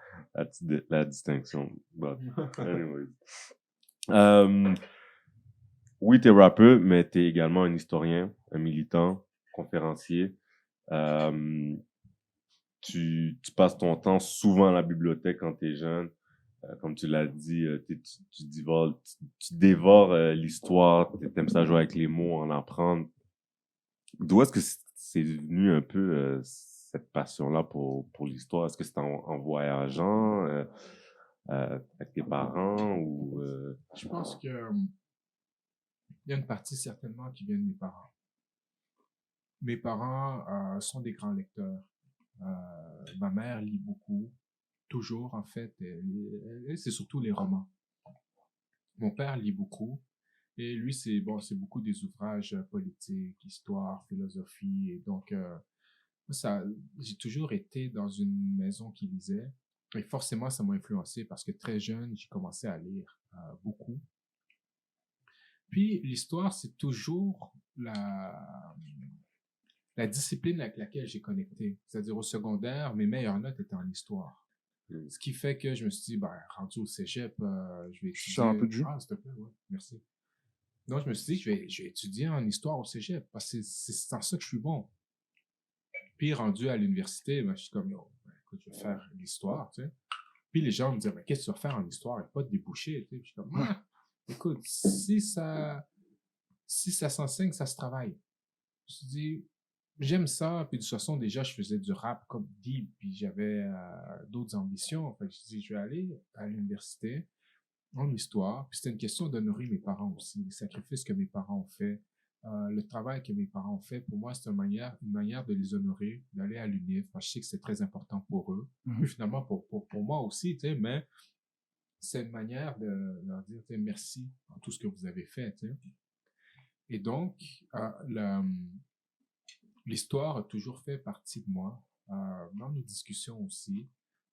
distinction. But, anyways. Oui, t'es rappeur, mais t'es également un historien, un militant, conférencier. Tu passes ton temps souvent à la bibliothèque quand t'es jeune. Comme tu l'as dit, tu dévores l'histoire, t'aimes ça jouer avec les mots, en apprendre. D'où est-ce que c'est venu un peu cette passion-là pour l'histoire? Est-ce que c'est en voyageant avec tes parents ou... Je pense que il y a une partie certainement qui vient de mes parents. Mes parents sont des grands lecteurs. Ma mère lit beaucoup, toujours en fait. C'est surtout les romans. Mon père lit beaucoup. Et lui, c'est beaucoup des ouvrages politiques, histoire, philosophie. Et donc, j'ai toujours été dans une maison qui lisait. Et forcément, ça m'a influencé parce que très jeune, j'ai commencé à lire beaucoup. Puis, l'histoire, c'est toujours la discipline avec laquelle j'ai connecté. C'est-à-dire, au secondaire, mes meilleures notes étaient en histoire. Ce qui fait que je me suis dit, rendu au cégep, je vais étudier... un peu de jus. Ah, s'il te plaît, ouais, merci. Donc, je me suis dit, je vais étudier en histoire au cégep, parce que c'est en ça que je suis bon. Puis, rendu à l'université, je suis comme, écoute, je vais faire l'histoire, tu sais. Puis, les gens me disaient, qu'est-ce que tu vas faire en histoire? Il n'y a pas de débouché, tu sais. Je suis comme, écoute, si ça s'enseigne, ça se travaille. Je me suis dit, j'aime ça, puis de toute façon, déjà, je faisais du rap comme deep, puis j'avais d'autres ambitions. Fait que je me suis dit, je vais aller à l'université en histoire, puis c'était une question d'honorer mes parents aussi, les sacrifices que mes parents ont fait, le travail que mes parents ont fait. Pour moi, c'est une manière de les honorer, d'aller à l'UNIF. Moi, je sais que c'est très important pour eux, puis finalement pour moi aussi, tu sais, mais c'est une manière de leur dire, tu sais, merci pour tout ce que vous avez fait, tu sais. Et donc, l'histoire a toujours fait partie de moi, dans nos discussions aussi.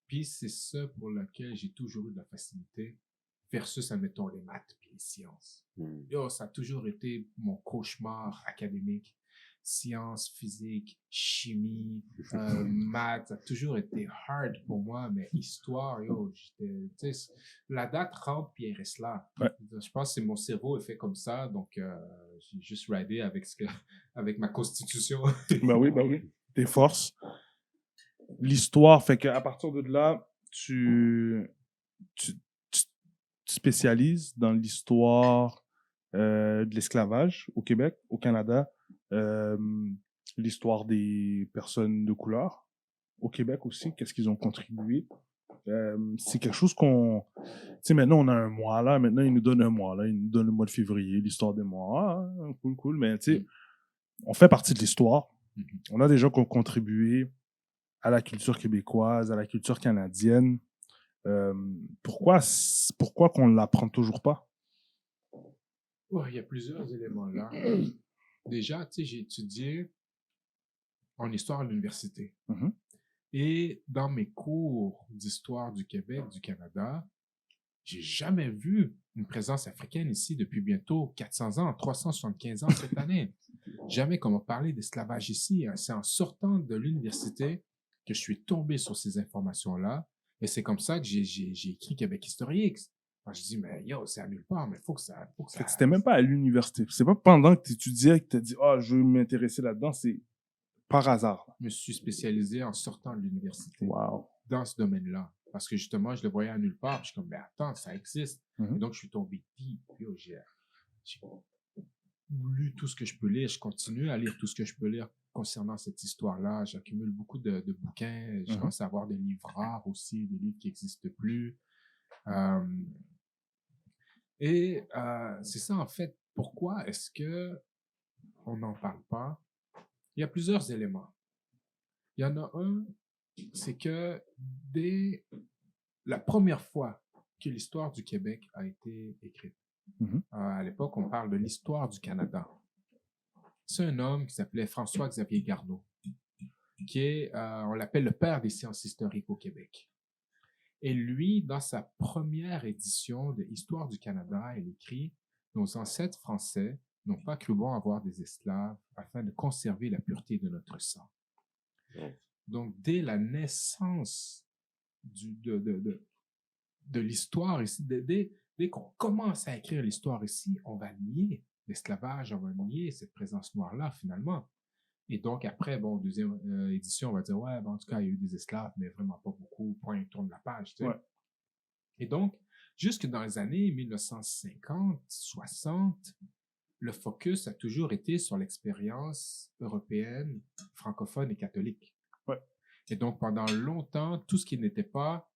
Puis c'est ça pour lequel j'ai toujours eu de la facilité versus, admettons, les maths et les sciences. Yo, ça a toujours été mon cauchemar académique. Sciences, physique, chimie, maths, ça a toujours été hard pour moi, mais histoire, yo, tu sais, la date rentre puis elle reste là. Ouais. Je pense que mon cerveau est fait comme ça, donc j'ai juste ridé avec, avec ma constitution. Ben oui. Tes forces. L'histoire, fait qu'à partir de là, tu spécialises dans l'histoire de l'esclavage au Québec, au Canada, l'histoire des personnes de couleur au Québec aussi, qu'est-ce qu'ils ont contribué. C'est quelque chose qu'on... Tu sais, maintenant, on a un mois, là. Maintenant, ils nous donnent un mois, là. Ils nous donnent le mois de février, l'histoire des mois. Ah, cool. Mais, tu sais, on fait partie de l'histoire. On a des gens qui ont contribué à la culture québécoise, à la culture canadienne. Pourquoi qu'on ne l'apprend toujours pas? Ouais, il y a plusieurs éléments là. Déjà, tu sais, j'ai étudié en histoire à l'université. Et dans mes cours d'histoire du Québec, du Canada, j'ai jamais vu une présence africaine ici depuis bientôt 400 ans, 375 ans cette année. Jamais qu'on m'a parlé d'esclavage ici. C'est en sortant de l'université que je suis tombé sur ces informations-là. Et c'est comme ça que j'ai écrit Québec Historique. Moi, je dis, mais yo, c'est à nulle part, mais faut que ça... Fait que c'était même pas à l'université. C'est pas pendant que tu étudiais que tu as dit, je veux m'intéresser là-dedans. C'est par hasard. Je me suis spécialisé en sortant de l'université Wow. dans ce domaine-là. Parce que justement, je le voyais à nulle part. Je suis comme, mais attends, ça existe. Et donc, je suis tombé deep. J'ai lu tout ce que je peux lire. Je continue à lire tout ce que je peux lire concernant cette histoire-là. J'accumule beaucoup de bouquins. Je commence à avoir des livres rares aussi, des livres qui n'existent plus. C'est ça, en fait. Pourquoi est-ce que on n'en parle pas? Il y a plusieurs éléments. Il y en a un, c'est que dès la première fois que l'histoire du Québec a été écrite, à l'époque, on parle de l'histoire du Canada. C'est un homme qui s'appelait François-Xavier Garneau, qui est, on l'appelle le père des sciences historiques au Québec. Et lui, dans sa première édition de Histoire du Canada, il écrit « Nos ancêtres français n'ont pas cru bon avoir des esclaves afin de conserver la pureté de notre sang. » Donc, dès la naissance de l'histoire ici, dès qu'on commence à écrire l'histoire ici, on va nier l'esclavage, on va nier cette présence noire-là, finalement. Et donc, après, bon, deuxième édition, on va dire, ouais, ben, en tout cas, il y a eu des esclaves, mais vraiment pas beaucoup, point, tourne la page, tu sais. Ouais. Et donc, jusque dans les années 1950, 60, le focus a toujours été sur l'expérience européenne, francophone et catholique. Ouais. Et donc, pendant longtemps, tout ce qui n'était pas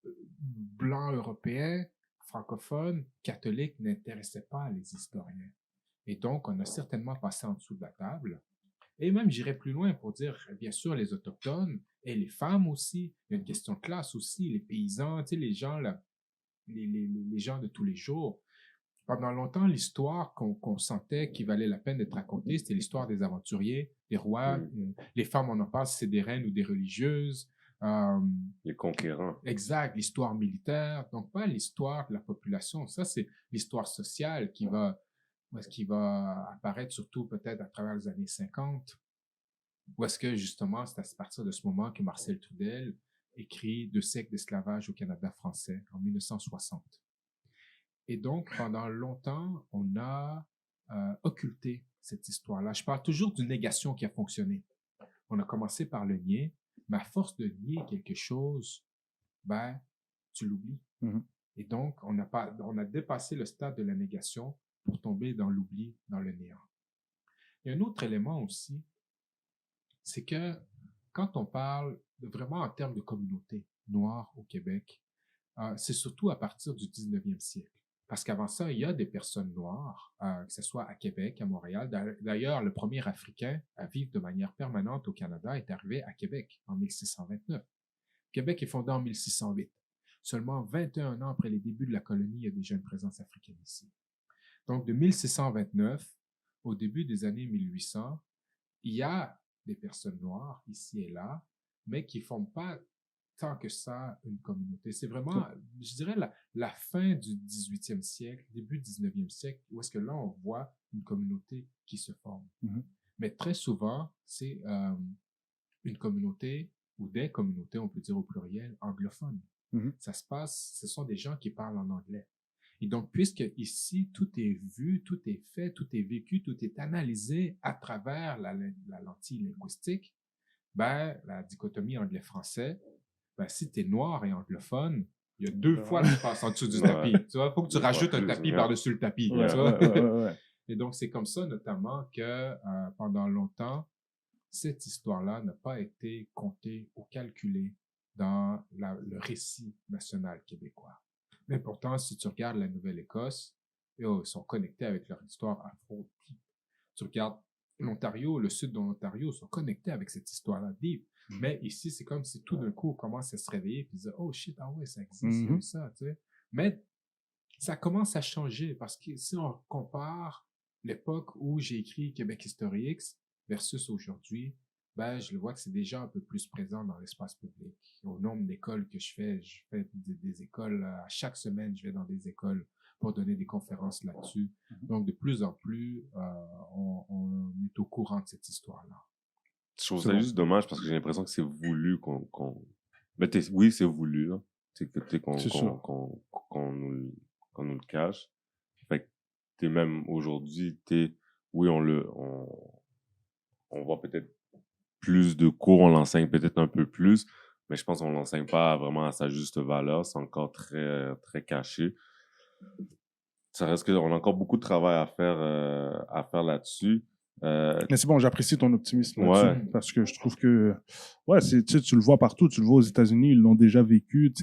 blanc européen, francophone, catholique n'intéressait pas les historiens. Et donc, on a certainement passé en dessous de la table. Et même, j'irais plus loin pour dire, bien sûr, les Autochtones et les femmes aussi. Il y a une question de classe aussi, les paysans, tu sais, les gens, là, les gens de tous les jours. Pendant longtemps, l'histoire qu'on sentait qu'il valait la peine d'être racontée, c'était l'histoire des aventuriers, des rois. Les femmes, on en parle, c'est des reines ou des religieuses. Les conquérants. Exact, l'histoire militaire. Donc, pas l'histoire de la population. Ça, c'est l'histoire sociale qui va apparaître surtout peut-être à travers les années 50. Ou est-ce que, justement, c'est à partir de ce moment que Marcel Trudel écrit « 2 siècles d'esclavage au Canada français » en 1960. Et donc, pendant longtemps, on a occulté cette histoire-là. Je parle toujours d'une négation qui a fonctionné. On a commencé par le nier, mais à force de nier quelque chose, ben, tu l'oublies. Et donc, on a dépassé le stade de la négation pour tomber dans l'oubli, dans le néant. Il y a un autre élément aussi, c'est que quand on parle vraiment en termes de communauté noire au Québec, c'est surtout à partir du 19e siècle. Parce qu'avant ça, il y a des personnes noires, que ce soit à Québec, à Montréal. D'ailleurs, le premier Africain à vivre de manière permanente au Canada est arrivé à Québec en 1629. Québec est fondé en 1608. Seulement 21 ans après les débuts de la colonie, il y a déjà une présence africaine ici. Donc, de 1629 au début des années 1800, il y a des personnes noires ici et là, mais qui ne forment pas tant que ça une communauté. C'est vraiment, je dirais, la fin du 18e siècle, début du 19e siècle, où est-ce que là, on voit une communauté qui se forme. Mais très souvent, c'est une communauté ou des communautés, on peut dire au pluriel, anglophones. Ça se passe, ce sont des gens qui parlent en anglais. Et donc, puisque ici, tout est vu, tout est fait, tout est vécu, tout est analysé à travers la lentille linguistique, ben, la dichotomie anglais-français, ben, si tu es noir et anglophone, il y a 2 fois qui passent en dessous du tapis. Tu vois, il faut que tu rajoutes un tapis par-dessus le tapis. Tu vois? Et donc, c'est comme ça, notamment, que pendant longtemps, cette histoire-là n'a pas été comptée ou calculée dans le récit national québécois. Mais pourtant, si tu regardes la Nouvelle-Écosse, ils sont connectés avec leur histoire afro. Tu regardes l'Ontario, le sud de l'Ontario, sont connectés avec cette histoire-là deep. Mais ici, c'est comme si tout d'un coup, on commence à se réveiller et dire « Oh shit, ah ouais, ça existe, ça, tu sais. » Mais ça commence à changer parce que si on compare l'époque où j'ai écrit Québec History X versus aujourd'hui, ben, je le vois que c'est déjà un peu plus présent dans l'espace public. Au nombre d'écoles que je fais des écoles, à chaque semaine, je vais dans des écoles pour donner des conférences là-dessus. Donc, de plus en plus, on est au courant de cette histoire-là. Je trouve ça juste dommage parce que j'ai l'impression que c'est voulu qu'on... Mais oui, c'est voulu, là. C'est que qu'on nous le cache. Fait que même aujourd'hui, oui, on voit peut-être plus de cours, on l'enseigne peut-être un peu plus, mais je pense qu'on l'enseigne pas vraiment à sa juste valeur. C'est encore très, très caché. Ça reste qu'on a encore beaucoup de travail à faire là-dessus. Mais c'est bon, j'apprécie ton optimisme là-dessus, parce que je trouve que, tu le vois partout, tu le vois aux États-Unis, ils l'ont déjà vécu,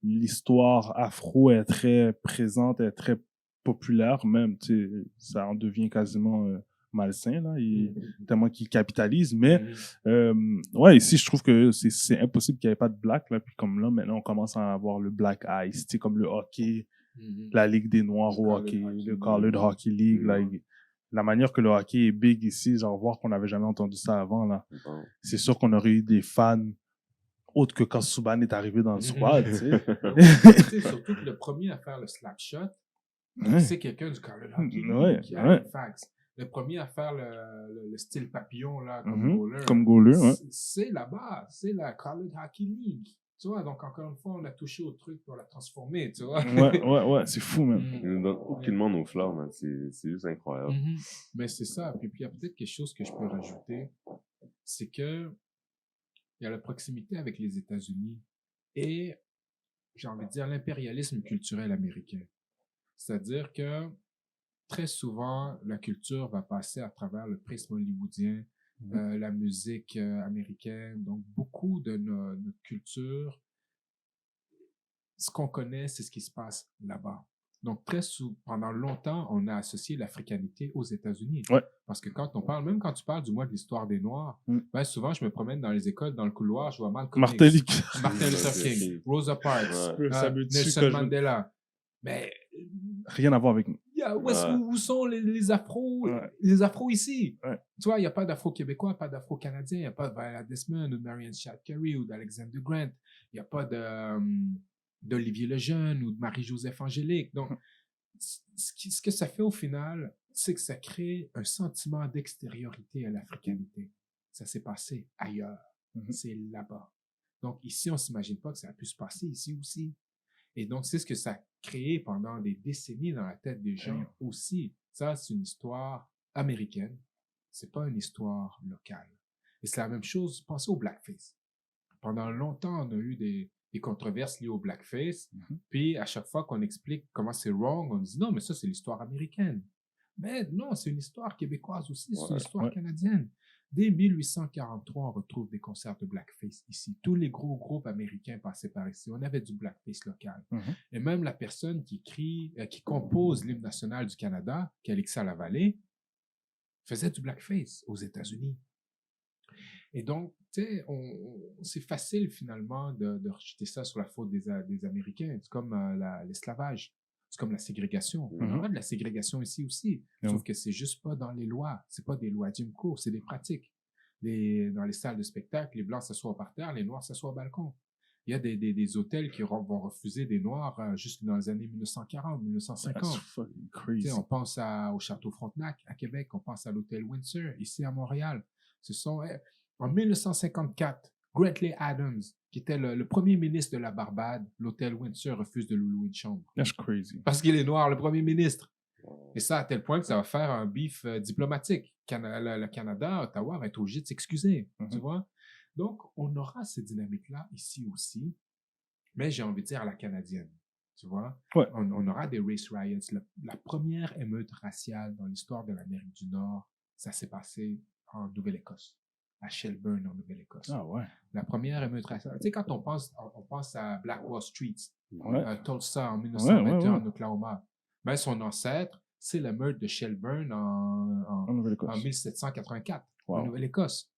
l'histoire afro est très présente, est très populaire même, ça en devient quasiment malsain, là, tellement qu'ils capitalisent, mais ici, je trouve que c'est impossible qu'il n'y ait pas de black, là, puis comme là, maintenant, on commence à avoir le Black Ice, comme le hockey, la Ligue des Noirs au hockey, le Colored Hockey League, la manière que le hockey est big ici, genre voir qu'on n'avait jamais entendu ça avant, là. C'est sûr qu'on aurait eu des fans autres que quand Subban est arrivé dans le squad, tu sais. Surtout que le premier à faire le slap shot, c'est quelqu'un du Colored Hockey League qui a Halifax. Le premier à faire le style papillon, là, comme goaler, c'est là-bas, c'est la Colored Hockey League. Tu vois, donc encore une fois, on a touché au truc pour la transformer, tu vois. Ouais, c'est fou, man. Ils nous donnent aucunement nos fleurs, man. C'est juste incroyable. Mais c'est ça. Puis il y a peut-être quelque chose que je peux rajouter, c'est que il y a la proximité avec les États-Unis et, j'ai envie de dire, l'impérialisme culturel américain. C'est-à-dire que très souvent, la culture va passer à travers le prisme hollywoodien, la musique américaine. Donc, beaucoup de notre culture, ce qu'on connaît, c'est ce qui se passe là-bas. Donc, pendant longtemps, on a associé l'africanité aux États-Unis. Parce que quand on parle, même quand tu parles du mois de l'histoire des Noirs, ben souvent, je me promène dans les écoles, dans le couloir, je vois Malcolm X, Martin Luther King, Rosa Parks, Nelson Mandela. Mais rien à voir avec nous. Où sont les Afros, les Afros ici? Tu vois, il n'y a pas d'Afro-Québécois, pas d'Afro-Canadiens, il n'y a pas de Viola Desmond ou de Marianne Chad Carey ou d'Alexander Grant. Il n'y a pas d'Olivier Lejeune ou de Marie-Joseph Angélique. Donc, ce que ça fait au final, c'est que ça crée un sentiment d'extériorité à l'africanité. Ça s'est passé ailleurs. C'est là-bas. Donc, ici, on ne s'imagine pas que ça a pu se passer ici aussi. Et donc, c'est ce que ça a créé pendant des décennies dans la tête des gens aussi. Ça, c'est une histoire américaine. C'est pas une histoire locale. Et c'est la même chose, pensez au blackface. Pendant longtemps, on a eu des controverses liées au blackface. Puis, à chaque fois qu'on explique comment c'est wrong, on dit non, mais ça, c'est l'histoire américaine. Mais non, c'est une histoire québécoise aussi, c'est une histoire canadienne. Dès 1843, on retrouve des concerts de blackface ici. Tous les gros groupes américains passaient par ici. On avait du blackface local. Et même la personne qui compose l'hymne national du Canada, Calixa Lavallée, faisait du blackface aux États-Unis. Et donc, tu sais, c'est facile finalement de rejeter ça sur la faute des Américains. C'est comme l'esclavage. C'est comme la ségrégation. On aura de la ségrégation ici aussi. Sauf que c'est juste pas dans les lois. C'est pas des lois Jim Crow, c'est des pratiques. Dans les salles de spectacle, les Blancs s'assoient par terre, les Noirs s'assoient au balcon. Il y a des hôtels qui vont refuser des Noirs jusque dans les années 1940, 1950. That's fucking Tu crazy. sais, on pense au Château Frontenac à Québec, on pense à l'hôtel Windsor ici à Montréal. Ce sont en 1954, Grantley Adams, qui était le premier ministre de la Barbade, l'hôtel Windsor refuse de lui louer une chambre. That's crazy. Parce qu'il est noir, le premier ministre. Et ça, à tel point que ça va faire un bif diplomatique. Le Canada, Ottawa va être obligé de s'excuser, tu vois. Donc, on aura ces dynamiques-là ici aussi, mais j'ai envie de dire à la canadienne, tu vois. Ouais. On aura des race riots. La première émeute raciale dans l'histoire de l'Amérique du Nord, ça s'est passé en Nouvelle-Écosse, à Shelburne, en Nouvelle-Écosse. Ah ouais. La première émeute raciale. Tu sais, quand on pense à Black Wall Street, Ouais. Tulsa en 1921 ouais. en Oklahoma. Mais son ancêtre, c'est la meurtre de Shelburne En en Nouvelle-Écosse. 1784, Wow. en Nouvelle-Écosse.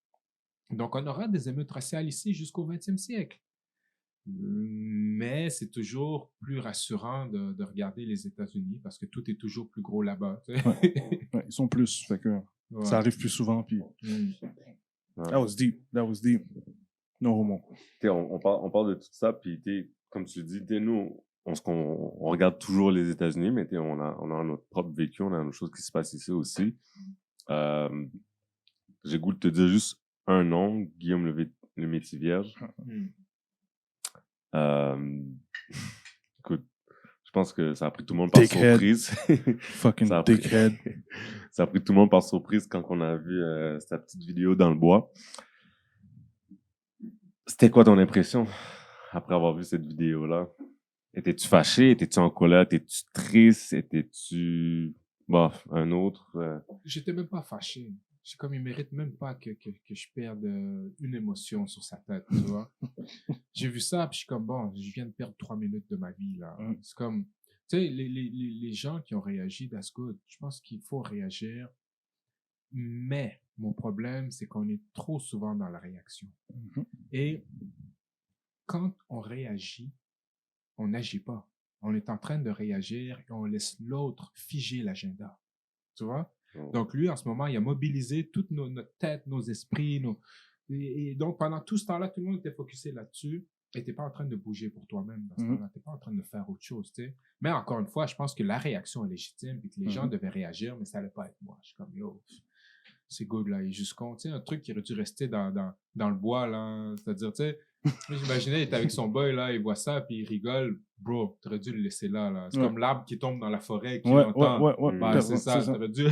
Donc, on aura des émeutes raciales ici jusqu'au 20e siècle. Mais c'est toujours plus rassurant de regarder les États-Unis parce que tout est toujours plus gros là-bas. Tu sais. Ouais, ils sont plus, fait que Ouais. ça arrive plus souvent, puis Mm. that was deep. No homo. On parle de tout ça, puis comme tu le dis, nous, on regarde toujours les États-Unis, mais on a notre propre vécu, on a nos choses qui se passent ici aussi. J'ai goût de te dire juste un nom, Guillaume le Métis-Vierge. Écoute, je pense que ça a pris tout le monde par Dickhead. surprise. Fucking Ça a pris- dickhead. Ça a pris tout le monde par surprise quand on a vu sa petite vidéo dans le bois. C'était quoi ton impression après avoir vu cette vidéo-là? Étais-tu fâché? Étais-tu en colère? Étais-tu triste? Étais-tu... un autre? J'étais même pas fâché. C'est comme, il mérite même pas que je perde une émotion sur sa tête, tu vois. J'ai vu ça, puis je suis comme, bon, je viens de perdre 3 minutes de ma vie, là. C'est comme, tu sais, les gens qui ont réagi, that's good. Je pense qu'il faut réagir. Mais mon problème, c'est qu'on est trop souvent dans la réaction. Et quand on réagit, on n'agit pas. On est en train de réagir et on laisse l'autre figer l'agenda. Tu vois? Donc, lui, en ce moment, il a mobilisé toute notre tête, nos esprits. Et donc, pendant tout ce temps-là, tout le monde était focusé là-dessus. Et t'es pas en train de bouger pour toi-même dans ce temps-là. T'es pas en train de faire autre chose, tu sais. Mais encore une fois, je pense que la réaction est légitime et que les gens devaient réagir, mais ça allait pas être moi. Je suis comme, yo, c'est good, là. Il est juste con. Tu sais, un truc qui aurait dû rester dans le bois, là. C'est-à-dire, tu sais, j'imaginais, il est avec son boy, là, il voit ça, puis il rigole. Bro, t'aurais dû le laisser là, là. C'est comme l'arbre qui tombe dans la forêt, qui entend. Bah, c'est ça, t'aurais dû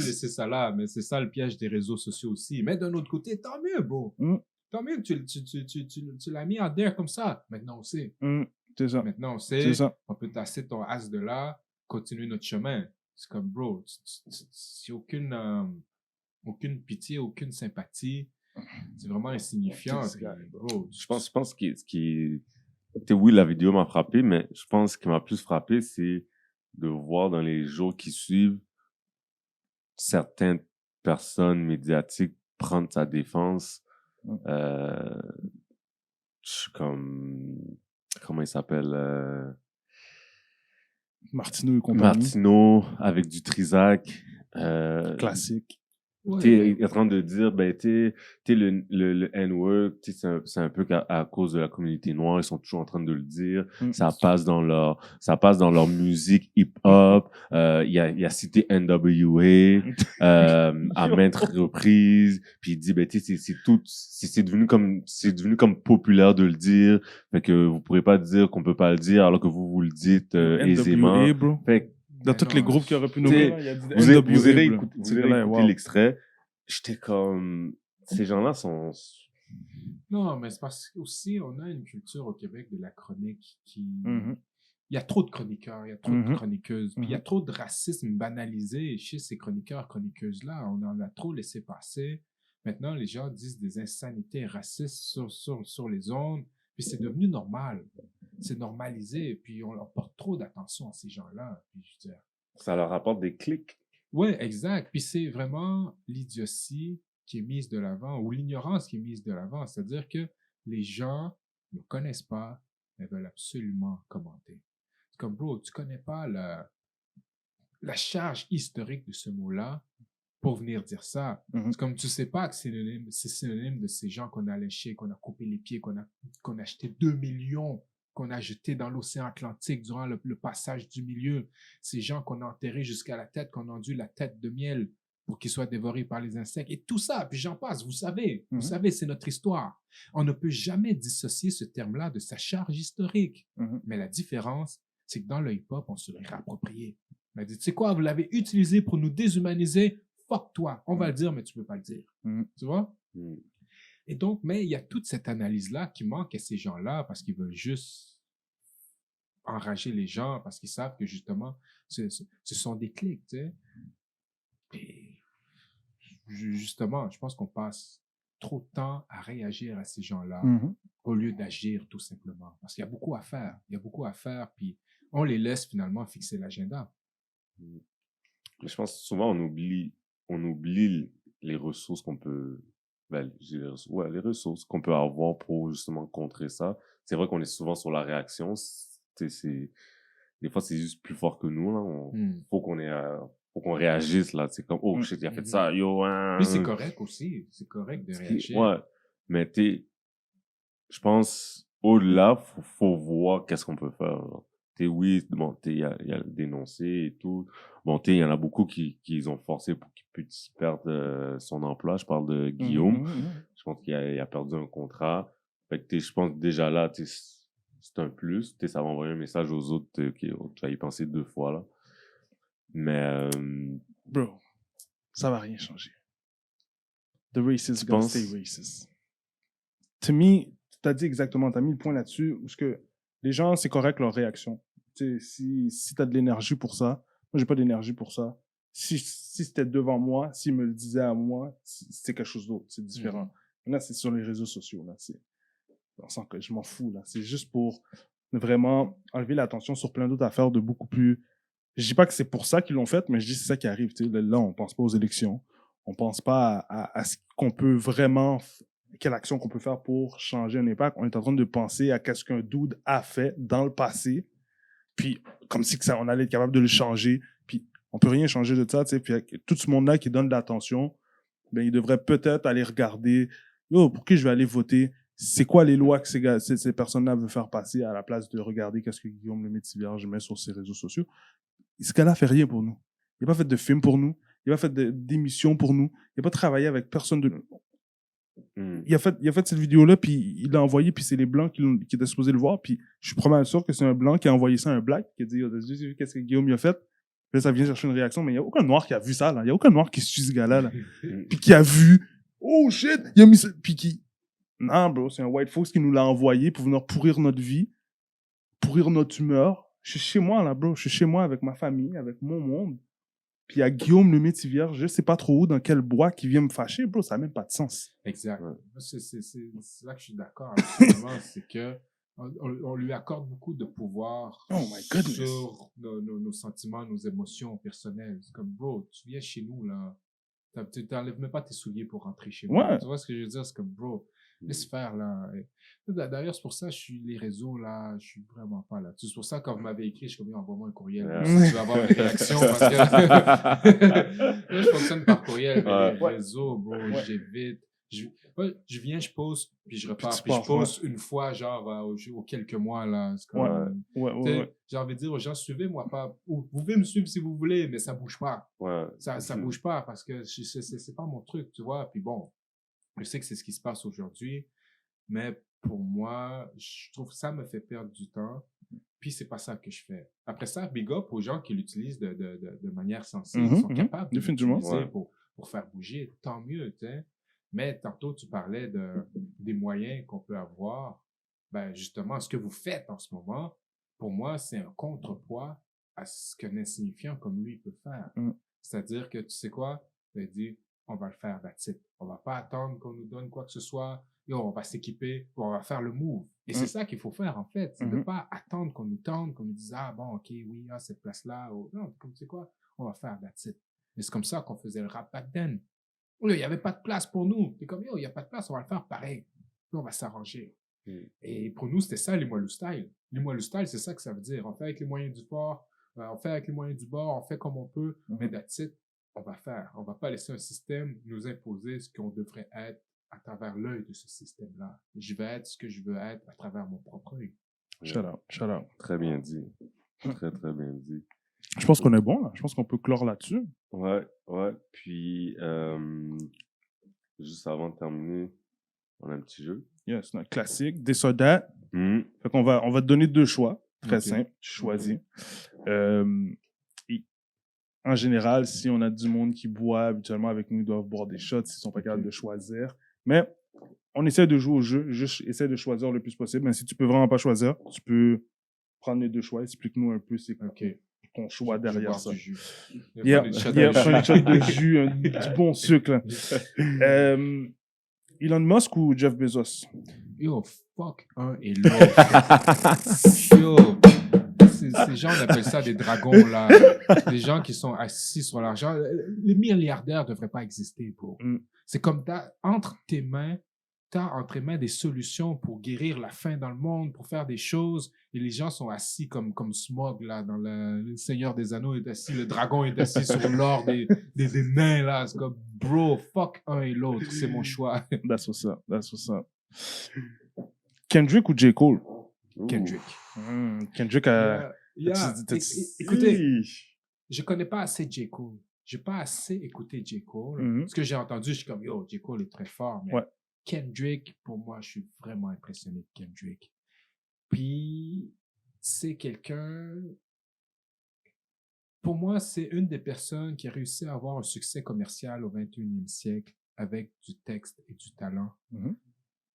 laisser ça là. Mais c'est ça le piège des réseaux sociaux aussi. Mais d'un autre côté, tant mieux, bro. Tant mieux, tu l'as mis en there comme ça. Maintenant, on sait. C'est ça. Maintenant, on sait. C'est ça. On peut tasser ton as de là, continuer notre chemin. C'est comme, bro, c'est aucune pitié, aucune sympathie. C'est vraiment insignifiant. Puis, bro, Je pense oui, la vidéo m'a frappé, mais je pense ce qui m'a plus frappé, c'est de voir dans les jours qui suivent certaines personnes médiatiques prendre sa défense. Je suis comme... Comment il s'appelle? Martineau et compagnie. Martineau avec du Trisac. Classique. Il est en train de dire, ben, le N-word, c'est un peu à cause de la communauté noire, ils sont toujours en train de le dire. Ça passe dans leur musique hip-hop. Il a cité NWA, à maintes reprises. Puis il dit, ben, c'est devenu comme populaire de le dire. Fait que vous pourrez pas dire qu'on peut pas le dire alors que vous le dites, aisément. NWA, bro. Fait que, dans tous les groupes qu'il aurait pu nommer, il y a dit vous irez NWA, écouter l'extrait. J'étais comme... Ces gens-là sont... Non, mais c'est parce qu'aussi, on a une culture au Québec de la chronique qui... Il y a trop de chroniqueurs, il y a trop de chroniqueuses, puis il y a trop de racisme banalisé chez ces chroniqueurs, chroniqueuses-là. On en a trop laissé passer. Maintenant, les gens disent des insanités racistes sur les ondes, puis c'est devenu normal. C'est normalisé, puis on leur porte trop d'attention à ces gens-là. Puis je veux dire... Ça leur apporte des clics. Oui, exact. Puis c'est vraiment l'idiotie qui est mise de l'avant ou l'ignorance qui est mise de l'avant. C'est-à-dire que les gens ne connaissent pas, mais veulent absolument commenter. C'est comme, bro, tu connais pas la charge historique de ce mot-là, pour venir dire ça. Mhm. C'est comme tu sais pas que c'est synonyme de ces gens qu'on a léchés, qu'on a coupé les pieds, qu'on a acheté 2 millions, qu'on a jetés dans l'océan Atlantique durant le passage du milieu. Ces gens qu'on a enterrés jusqu'à la tête, qu'on a enduit la tête de miel pour qu'ils soient dévorés par les insectes. Et tout ça, puis j'en passe, vous savez, c'est notre histoire. On ne peut jamais dissocier ce terme-là de sa charge historique. Mais la différence, c'est que dans le hip-hop, on se l'est réapproprié. On a dit, tu sais quoi, vous l'avez utilisé pour nous déshumaniser, fuck toi. On va le dire, mais tu peux pas le dire. Tu vois? Et donc, mais il y a toute cette analyse-là qui manque à ces gens-là parce qu'ils veulent juste enrager les gens, parce qu'ils savent que justement, ce sont des clics, tu sais. Et justement, je pense qu'on passe trop de temps à réagir à ces gens-là au lieu d'agir tout simplement. Parce qu'il y a beaucoup à faire. Il y a beaucoup à faire, puis on les laisse finalement fixer l'agenda. Mais je pense que souvent on oublie les ressources qu'on peut, les ressources qu'on peut avoir pour justement contrer ça. C'est vrai qu'on est souvent sur la réaction. Des fois c'est juste plus fort que nous là. Faut qu'on réagisse là. C'est comme oh shit, il a fait ça, yo. Mais c'est correct aussi. C'est correct de réagir. Ouais, mais je pense au-delà, faut voir qu'est-ce qu'on peut faire. Genre. Oui, bon, il y a le dénoncé et tout. Bon, il y en a beaucoup qui ont forcé pour qu'il puisse perdre son emploi. Je parle de Guillaume. Je pense qu'il a perdu un contrat. Fait que je pense déjà là, c'est un plus. Ça va envoyer un message aux autres que tu vas y penser 2 fois là. Mais bro, ça va rien changer. The racist gonna stay racist. To me, t'as dit exactement, t'as mis le point là-dessus où que les gens, c'est correct leur réaction. Si t'as de l'énergie pour ça, moi j'ai pas d'énergie pour ça. Si c'était devant moi, s'il me le disait à moi, c'était quelque chose d'autre, c'est différent. Là, c'est sur les réseaux sociaux, là, on sent que je m'en fous, là. C'est juste pour vraiment enlever l'attention sur plein d'autres affaires de beaucoup plus. Je dis pas que c'est pour ça qu'ils l'ont fait, mais je dis que c'est ça qui arrive. Là, on pense pas aux élections. On pense pas à ce qu'on peut vraiment, quelle action qu'on peut faire pour changer un impact. On est en train de penser à ce qu'un dude a fait dans le passé, puis comme si on allait être capable de le changer, puis on peut rien changer de ça, tu sais. Puis tout ce monde-là qui donne de l'attention, ben, il devrait peut-être aller regarder, pour qui je vais aller voter? C'est quoi les lois que ces personnes-là veulent faire passer à la place de regarder qu'est-ce que Guillaume Lemaitre-Tivierge met sur ses réseaux sociaux? Ce gars-là fait rien pour nous. Il n'a pas fait de film pour nous. Il n'a pas fait d'émission pour nous. Il n'a pas travaillé avec personne de... Il a fait cette vidéo-là, puis il l'a envoyé, puis c'est les Blancs qui étaient supposés le voir, puis je suis probablement sûr que c'est un Blanc qui a envoyé ça à un Black, qui a dit « Qu'est-ce que Guillaume il a fait? » Puis là, ça vient chercher une réaction, mais il n'y a aucun Noir qui a vu ça, là. Il n'y a aucun Noir qui suit ce gars-là, là. Puis qui a vu « Oh shit! » Il a mis ça... Puis qui... Non, bro, c'est un White Fox qui nous l'a envoyé pour venir pourrir notre vie, pourrir notre humeur. Je suis chez moi, là, bro. Je suis chez moi avec ma famille, avec mon monde. Puis il y a Guillaume Lemaitre-Tivierge, je sais pas trop où, dans quel bois, qui vient me fâcher, bro. Ça n'a même pas de sens. Exact. C'est là que je suis d'accord. C'est que on lui accorde beaucoup de pouvoir sur nos sentiments, nos émotions personnelles. C'est comme, bro, tu viens chez nous, là. Tu n'enlèves même pas tes souliers pour rentrer chez moi. Tu vois ce que je veux dire? C'est comme, bro, laisse faire, là. D'ailleurs, c'est pour ça que les réseaux, là, je suis vraiment pas là. C'est pour ça que quand vous m'avez écrit, je suis comme, envoie-moi un courriel. Si tu vas avoir une réaction, parce que là, je fonctionne par courriel, mais les réseaux, bro, j'évite. Je viens, je pose, puis je repars. Puis je pose une fois, genre, aux quelques mois, là. C'est comme, j'ai envie de dire aux gens, suivez-moi pas. Vous pouvez me suivre si vous voulez, mais ça bouge pas. Ça bouge pas parce que c'est pas mon truc, tu vois. Puis bon, je sais que c'est ce qui se passe aujourd'hui, mais pour moi, je trouve que ça me fait perdre du temps. Puis c'est pas ça que je fais. Après ça, big up aux gens qui l'utilisent de manière sensée. Ils sont capables de l'utiliser pour faire bouger. Tant mieux, tu sais. Mais tantôt, tu parlais des moyens qu'on peut avoir. Ben, justement, ce que vous faites en ce moment, pour moi, c'est un contrepoids à ce qu'un insignifiant comme lui peut faire. C'est-à-dire que, tu sais quoi? Tu as dit, on va le faire, that's it. On va pas attendre qu'on nous donne quoi que ce soit. On va s'équiper, on va faire le move. Et c'est ça qu'il faut faire, en fait. C'est de pas attendre qu'on nous tente, qu'on nous dise, ah bon, ok, oui, cette place-là. Non, comme tu sais quoi? On va faire, that's it. Et c'est comme ça qu'on faisait le rap back then. Il n'y avait pas de place pour nous. C'est comme, il n'y a pas de place, on va le faire pareil. Puis on va s'arranger. Et pour nous, c'était ça, les Limoilou Style. Les Limoilou Style, c'est ça que ça veut dire. On fait avec les moyens du fort, on fait avec les moyens du bord, on fait comme on peut, mais that's it. on va faire. On va pas laisser un système nous imposer ce qu'on devrait être à travers l'œil de ce système-là. Je vais être ce que je veux être à travers mon propre œil. Shout out. Très bien dit. Très, très bien dit. Je pense qu'on est bon, là. Je pense qu'on peut clore là-dessus. Ouais. Puis, juste avant de terminer, on a un petit jeu. Yes, notre classique. Des soldats. Mm. Fait qu'on va, on va te donner 2 choix. Très Ok. simple. Tu choisis. En général, si on a du monde qui boit habituellement avec nous, ils doivent boire des shots s'ils sont pas capables de choisir. Mais on essaie de jouer au jeu. Juste essaie de choisir le plus possible. Mais si tu peux vraiment pas choisir, tu peux prendre les 2 choix. Explique-nous un peu c'est quoi OK. ton choix Je vais derrière boire ça. du jus. Je vais Yeah, prendre une shot yeah, de prends une jus. shot de jus, du bon sucre. là. Elon Musk ou Jeff Bezos? Yo, fuck un et l'autre. Yo, ces gens, on appelle ça des dragons, là. Des gens qui sont assis sur l'argent. Les milliardaires ne devraient pas exister, bro. Mm. C'est comme t'as entre tes mains des solutions pour guérir la faim dans le monde, pour faire des choses, et les gens sont assis comme Smog, là, dans le Seigneur des Anneaux est assis, le dragon est assis sur l'or des nains, là. C'est comme, bro, fuck un et l'autre, c'est mon choix. That's what's up. Kendrick ou J. Cole? Kendrick. Kendrick a... Écoutez, je connais pas assez J. Cole. J'ai pas assez écouté J. Cole. Mhm. Ce que j'ai entendu, je suis comme, yo, J. Cole est très fort. Mais Ouais. Kendrick, pour moi, je suis vraiment impressionné de Kendrick. Puis, c'est quelqu'un... Pour moi, c'est une des personnes qui a réussi à avoir un succès commercial au 21e siècle avec du texte et du talent, Mhm.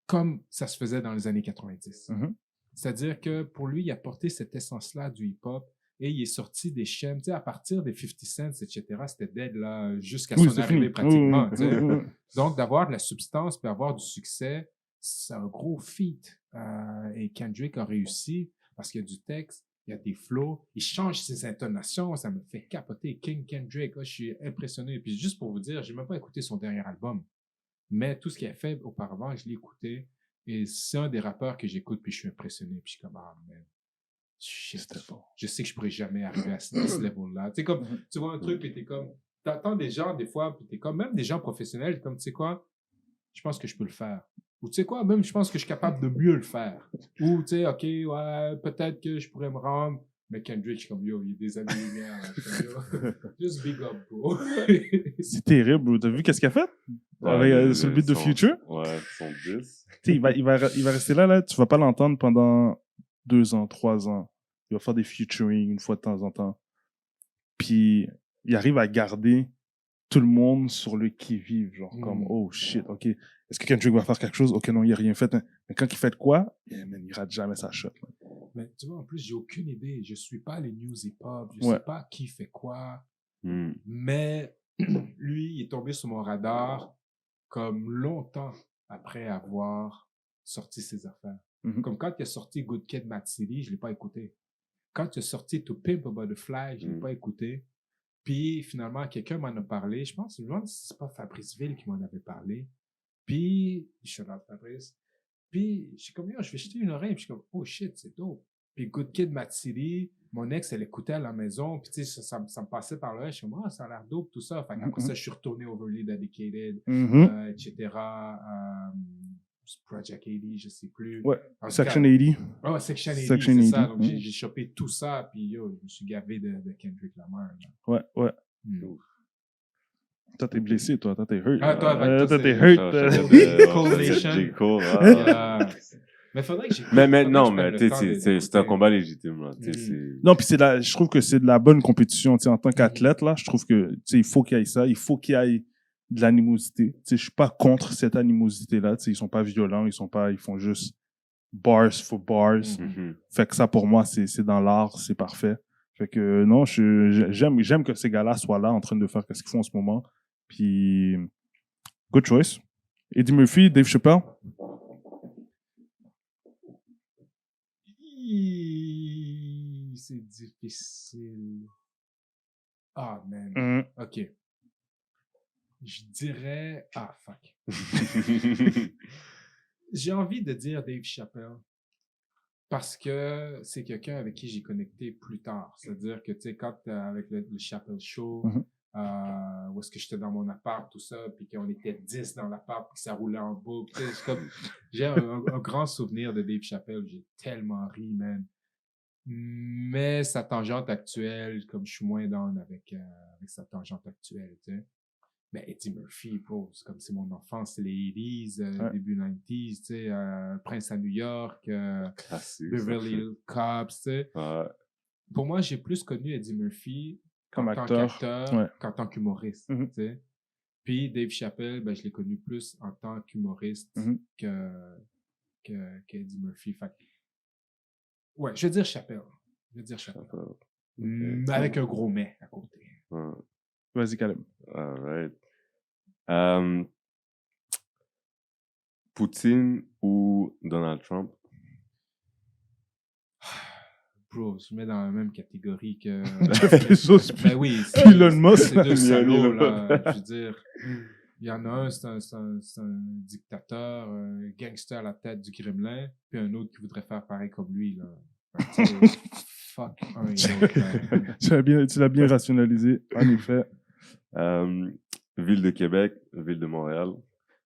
comme ça se faisait dans les années 90. Mhm. C'est-à-dire que pour lui, il a porté cette essence-là du hip-hop et il est sorti des chaînes, tu sais, à partir des 50 Cent, etc., c'était dead, là, jusqu'à Oui, son c'est arrivée fini. pratiquement, Oui, tu sais. oui, oui. Donc, d'avoir de la substance puis avoir du succès, c'est un gros feat. Et Kendrick a réussi parce qu'il y a du texte, il y a des flows, il change ses intonations, ça me fait capoter. King Kendrick, je suis impressionné. Puis juste pour vous dire, j'ai même pas écouté son dernier album, mais tout ce qu'il a fait auparavant, je l'ai écouté. Et c'est un des rappeurs que j'écoute, puis je suis impressionné. Puis je suis comme, ah, man, shit. Je sais que je pourrais jamais arriver à ce level-là. Tu sais, comme, tu vois un truc, puis t'es comme, t'entends des gens, des fois, puis t'es comme, même des gens professionnels, comme, tu sais quoi, je pense que je peux le faire. Ou tu sais quoi, même je pense que je suis capable de mieux le faire. Ou tu sais, ok, ouais, peut-être que je pourrais me rendre. Mais Kendrick, je suis comme, yo, il y a des années-lumière. Just big up, bro. C'est terrible, bro. T'as vu qu'est-ce qu'il a fait? Avec, sur le beat de Future? Ouais, son 10. Tu sais, il va rester là, tu vas pas l'entendre pendant 2 ans, 3 ans. Il va faire des featuring une fois de temps en temps. Puis, il arrive à garder tout le monde sur le qui-vive, genre comme, oh shit, ok. Est-ce que Kendrick va faire quelque chose? Ok, non, il a rien fait. Mais quand il fait de quoi? Yeah, man, il rate jamais sa shot. Là. Mais tu vois, en plus, j'ai aucune idée. Je suis pas les news hip-hop. Je Ouais. sais pas qui fait quoi. Mm. Mais lui, il est tombé sur mon radar comme longtemps après avoir sorti ses affaires. Mhm. Comme quand il a sorti Good Kid, Mad City, je l'ai pas écouté. Quand il a sorti To Pimp a Butterfly, je l'ai pas écouté. Puis finalement, quelqu'un m'en a parlé. Je pense que c'est pas Fabrice Ville qui m'en avait parlé. Puis, je suis là, Fabrice. Puis, je suis comme, yo, je vais jeter une oreille. Puis, je suis comme, oh shit, c'est dope. Puis, Good Kid, Mad City, mon ex, elle écoutait à la maison. Puis, tu sais, ça me passait par là. Je suis comme, ah, ça a l'air dope, tout ça. Fait qu'après ça, je suis retourné Overly Dedicated, etc. Project 80, je sais plus. Ouais, En tout Section cas, 80. Oh, Section 80, Section c'est 80. ça. Donc, j'ai chopé tout ça. Puis, yo, je me suis gavé de Kendrick Lamar. Ouais, ouais. Mm. Toi, t'es blessé, toi. Toi, t'es hurt. Ah, toi, toi, c'est- t'es hurt. Cole Nation. J. Cole, Mais faudrait que j'écoute. Mais Faudrait non, que je mais prenne tu le temps sais, c'est un d'écouter. combat légitime, là. Tu sais, Mm. Non, puis je trouve que c'est de la bonne compétition, tu sais, en tant qu'athlète, là. Je trouve que, tu sais, il faut qu'il y ait ça. Il faut qu'il y ait de l'animosité. Tu sais, je suis pas contre cette animosité-là. Tu sais, ils sont pas violents, ils font juste bars for bars. Mhm. Fait que ça, pour moi, c'est dans l'art, c'est parfait. Fait que, non, j'aime que ces gars-là soient là en train de faire ce qu'ils font en ce moment. Puis, good choice. Eddie Murphy, Dave Chappelle. C'est difficile. Ah, man. OK. Je dirais... Ah, fuck. J'ai envie de dire Dave Chappelle parce que c'est quelqu'un avec qui j'ai connecté plus tard. C'est-à-dire que, tu sais, quand avec le Chappelle Show, Mhm. où est-ce que j'étais dans mon appart, tout ça, puis qu'on était 10 dans l'appart, puis que ça roulait en boucle. Tu sais, j'ai un grand souvenir de Dave Chappelle. J'ai tellement ri, man. Mais sa tangente actuelle, comme je suis moins down avec sa tangente actuelle, tu sais. Mais Eddie Murphy, bro, c'est comme c'est mon enfance, c'est les 80s, début 90s, tu sais, Prince à New York, Classique, Beverly Hills Cops, tu sais. Ouais. Pour moi, j'ai plus connu Eddie Murphy Comme en tant acteur, qu'acteur ouais. qu'en tant qu'humoriste, Mhm. tu sais. Puis Dave Chappelle, ben, je l'ai connu plus en tant qu'humoriste Mhm. qu'Eddie Murphy. Fait que, ouais, je vais dire Chappelle. Je vais dire Chappelle. Avec un gros mais à côté. Ouais. Vas-y, Caleb. Alright. Poutine ou Donald Trump? Bro, je mets dans la même catégorie que... Jeff Bezos, puis Ben oui, puis Elon Musk. c'est deux salauds, Elon là. Je veux dire, il y en a un, c'est un dictateur, un gangster à la tête du Kremlin, puis un autre qui voudrait faire pareil comme lui, là. Fait que, tu sais, fuck un et l'autre, là. Tu l'as bien rationalisé, en effet. Ville de Québec, ville de Montréal.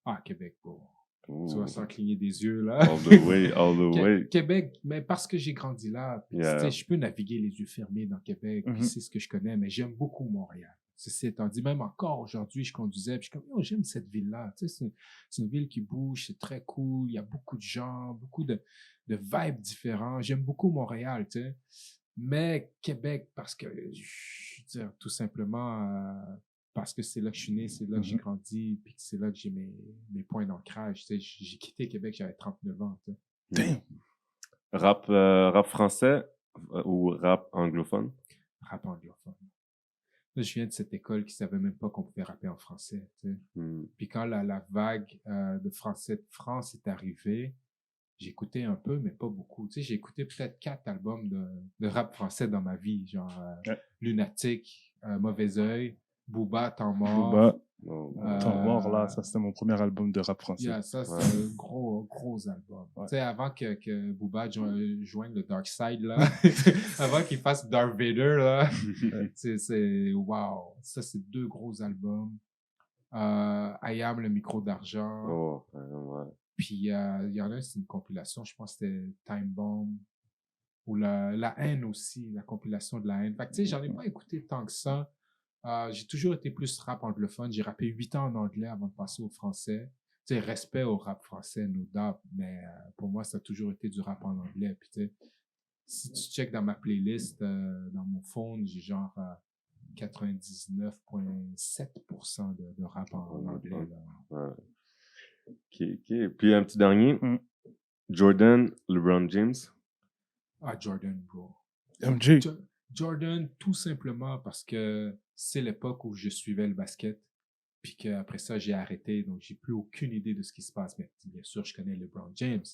Ah, Québec, bro. Ooh. Tu vois, sans cligner des yeux, là. All the way, all the way. Québec, mais parce que j'ai grandi là, puis, Yeah. tu sais, je peux naviguer les yeux fermés dans Québec, puis Mhm. c'est ce que je connais, mais j'aime beaucoup Montréal. Ceci étant dit, même encore aujourd'hui, je conduisais, puis je suis comme, oh, j'aime cette ville-là. Tu sais, c'est une ville qui bouge, c'est très cool, il y a beaucoup de gens, beaucoup de vibes différents. J'aime beaucoup Montréal, tu sais. Mais Québec, parce que, je veux dire, tout simplement, parce que c'est là que je suis né, c'est là que j'ai Mhm. grandi, puis que c'est là que j'ai mes points d'ancrage. Tu sais, j'ai quitté Québec, j'avais 39 ans. Tu sais. Damn. Rap français ou rap anglophone? Rap anglophone. Là, je viens de cette école qui savait même pas qu'on pouvait rapper en français. Tu sais. Puis quand la vague de français de France est arrivée, j'ai écouté un peu, mais pas beaucoup. Tu sais, j'ai écouté peut-être 4 albums de rap français dans ma vie, genre Ouais. Lunatique, Mauvais Oeil, Booba, Temps Mort. Booba, Oh, Temps Mort, là, ça c'était mon premier album de rap français. Yeah, ça, c'est Ouais. un gros album. Ouais. Tu sais, avant que Booba joigne le Dark Side, là, avant qu'il fasse Darth Vader, là, c'est wow. Ça, c'est 2 gros albums. I Am, le micro d'argent. Oh, ouais. Puis, il y en a un, c'est une compilation, je pense que c'était Time Bomb. Ou la haine aussi, la compilation de la haine. Fait que, tu sais, j'en ai pas écouté tant que ça. J'ai toujours été plus rap anglophone. J'ai rappé 8 ans en anglais avant de passer au français. Tu sais, respect au rap français, no doubt, mais pour moi, ça a toujours été du rap en anglais. Puis, tu sais, si tu checkes dans ma playlist, dans mon phone, j'ai genre 99,7% de rap en anglais. Là. Ouais. Ok. Puis un petit dernier. Jordan, LeBron James. Ah, Jordan, bro. MJ. Jordan, tout simplement parce que c'est l'époque où je suivais le basket, puis qu'après ça, j'ai arrêté, donc j'ai plus aucune idée de ce qui se passe. Mais bien sûr, je connais LeBron James,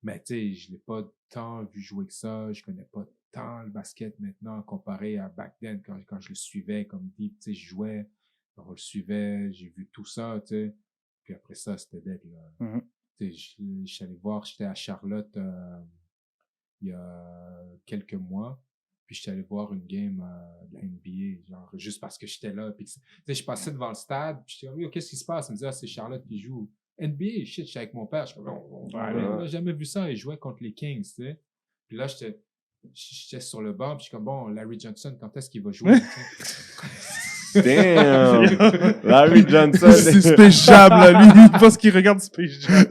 mais tu sais, je l'ai pas tant vu jouer que ça, je connais pas tant le basket maintenant comparé à back then, quand je le suivais comme dit, tu sais, je jouais, on le suivait, j'ai vu tout ça, tu sais. Puis après ça, c'était dead, là. Mhm. Tu sais, je suis allé voir, j'étais à Charlotte il y a quelques mois. Puis j'étais allé voir une game de la NBA, genre, juste parce que j'étais là. Puis, tu sais, je passais devant le stade, puis j'étais comme, yo, qu'est-ce qui se passe? Il me disait, ah, c'est Charlotte qui joue. NBA, shit, j'étais avec mon père. Je suis comme, on va aller. On n'a jamais vu ça. Il jouait contre les Kings, tu sais. Puis là, j'étais sur le banc, puis je suis comme, bon, Larry Johnson, quand est-ce qu'il va jouer? Damn! Larry Johnson. C'est Space Jam, là, lui, il pense qu'il regarde Space Jam.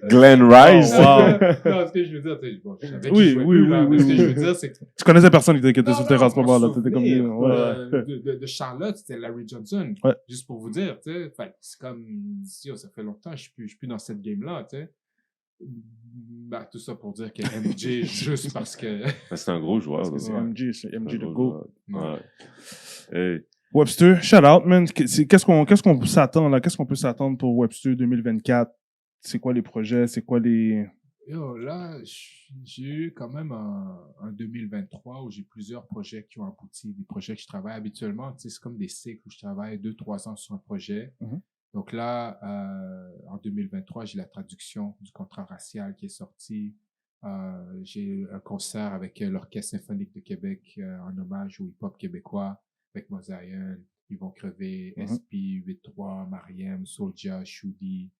Glenn Rice. Oh, wow. Non, ce que je veux dire, tu sais, bon, je savais Oui, qu'il jouait oui, plus, là, oui, mais oui, ce que je oui. veux dire, c'est que Tu connaissais personne qui était non, sur le terrain à ce non, moment-là. mon T'étais comme, souvenir, ouais. de Charlotte, c'était Larry Johnson. Ouais. Juste pour vous dire, tu sais. Fait, c'est comme, si, ça fait longtemps, je suis plus dans cette game-là, tu sais. Ben, tout ça pour dire que MJ, juste parce que... C'est un gros joueur. Parce que là. c'est MJ Un de gros go. joueur. Ouais. Hey. Webster, shout out, man. Qu'est-ce qu'on peut s'attendre, là? Qu'est-ce qu'on peut s'attendre pour Webster 2024? C'est quoi les projets? C'est quoi les... Yo, là, j'ai eu quand même un 2023 où j'ai plusieurs projets qui ont abouti, des projets que je travaille habituellement. Tu sais, c'est comme des cycles où je travaille 2-3 ans sur un projet. Mhm. Donc là, en 2023, j'ai la traduction du contrat racial qui est sorti. J'ai un concert avec l'Orchestre symphonique de Québec en hommage au hip-hop québécois avec Mosaïen. Ils vont crever Mhm. SP, 8-3, Mariem, Soulja, Shudi,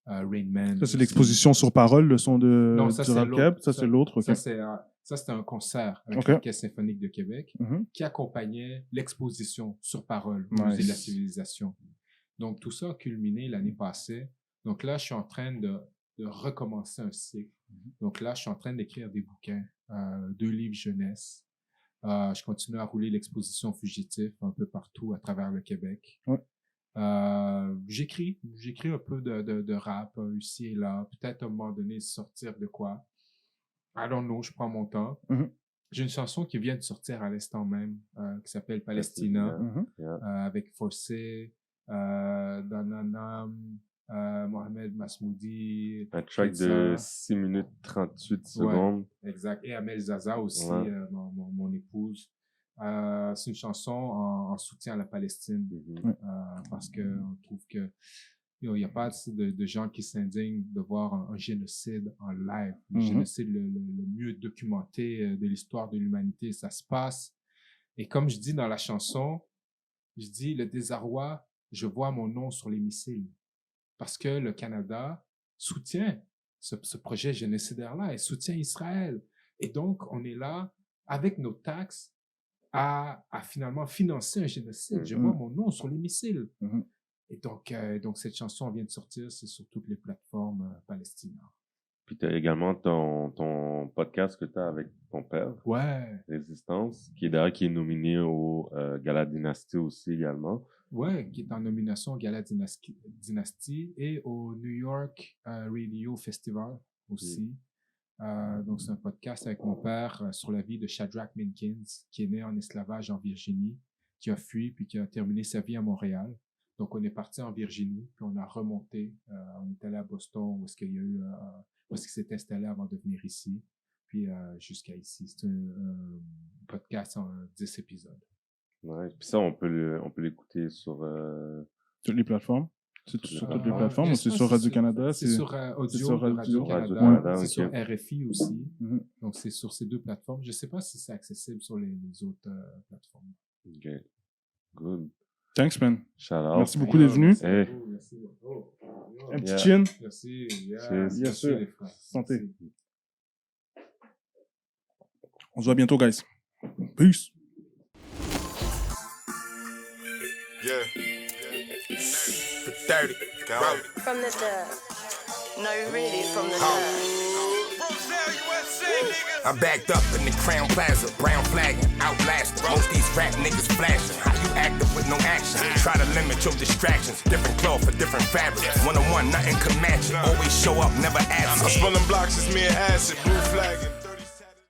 Rain Man. Ça, c'est l'exposition sur parole, le son Non, ça, du c'est rap l'autre. cap. Ça, c'est l'autre. Ça, ok. c'était un concert avec Ok. l'Orchestre symphonique de Québec Mhm. qui accompagnait l'exposition sur parole, Nice. Musée de la civilisation. Donc, tout ça a culminé l'année passée. Donc là, je suis en train de recommencer un cycle. Donc là, je suis en train d'écrire des bouquins, 2 livres jeunesse. Je continue à rouler l'exposition Fugitif un peu partout à travers le Québec. Ouais. J'écris un peu de rap ici et là. Peut-être à un moment donné sortir de quoi. I don't know, je prends mon temps. Mhm. J'ai une chanson qui vient de sortir à l'instant même, qui s'appelle Palestina, Mhm. avec Forcé, Dananam, Mohamed Masmoudi. Un track Ketsa. de 6 minutes 38 secondes. Exact. Et Amel Zaza aussi, Ouais. mon épouse. C'est une chanson en soutien à la Palestine, Mhm. parce que on trouve que il n'y a pas assez de gens qui s'indignent de voir un génocide en live. Le Mhm. génocide le mieux documenté de l'histoire de l'humanité, ça se passe. Et comme je dis dans la chanson, je dis le désarroi, je vois mon nom sur les missiles. Parce que le Canada soutient ce projet génocidaire-là et soutient Israël. Et donc, on est là, avec nos taxes, à finalement financer un génocide. Je Mhm. vois mon nom sur les missiles. Mhm. Et donc, cette chanson vient de sortir, c'est sur toutes les plateformes palestiniennes. Puis tu as également ton podcast que tu as avec ton père, Ouais, Résistance, qui est nominé au Gala Dynasty aussi également. ouais, qui est en nomination au Gala Dynasty et au New York Radio Festival aussi. Donc, c'est un podcast avec mon père sur la vie de Shadrach Minkins, qui est né en esclavage en Virginie, qui a fui puis qui a terminé sa vie à Montréal. Donc, on est parti en Virginie, puis on a remonté. On est allé à Boston, où est-ce qu'il y a eu, où est-ce qu'il s'est installé avant de venir ici, puis jusqu'à ici. C'est un podcast en 10 épisodes. Ouais. Puis ça, on peut l'écouter sur... Toutes les plateformes. C'est sur toutes les Ah, plateformes je ou sais c'est pas sur si Radio-Canada? C'est sur audio c'est sur de Radio-Canada. Radio-Canada, C'est ok. sur RFI aussi. Mhm. Donc, c'est sur ces 2 plateformes. Je ne sais pas si c'est accessible sur les autres plateformes. OK. Good. Thanks, man. Shout out. Merci beaucoup d'être venu. Merci Hey. beaucoup, merci. Oh, Un petit Yeah. chin. merci. Yeah. Cheers. Merci, Bien sûr. les frères. Santé. Merci. On se voit bientôt, guys. Peace. Yeah. Dirty. Go. From the dirt. No, really, from the dirt. I'm backed up in the Crown Plaza, brown flagging, outlasting. Most these rap niggas flashing. How you active with no action? Try to limit your distractions. Different cloth for different fabrics. One-on-one, nothing can match it. Always show up, never absent. I'm spilling blocks, it's me and acid, blue flagging.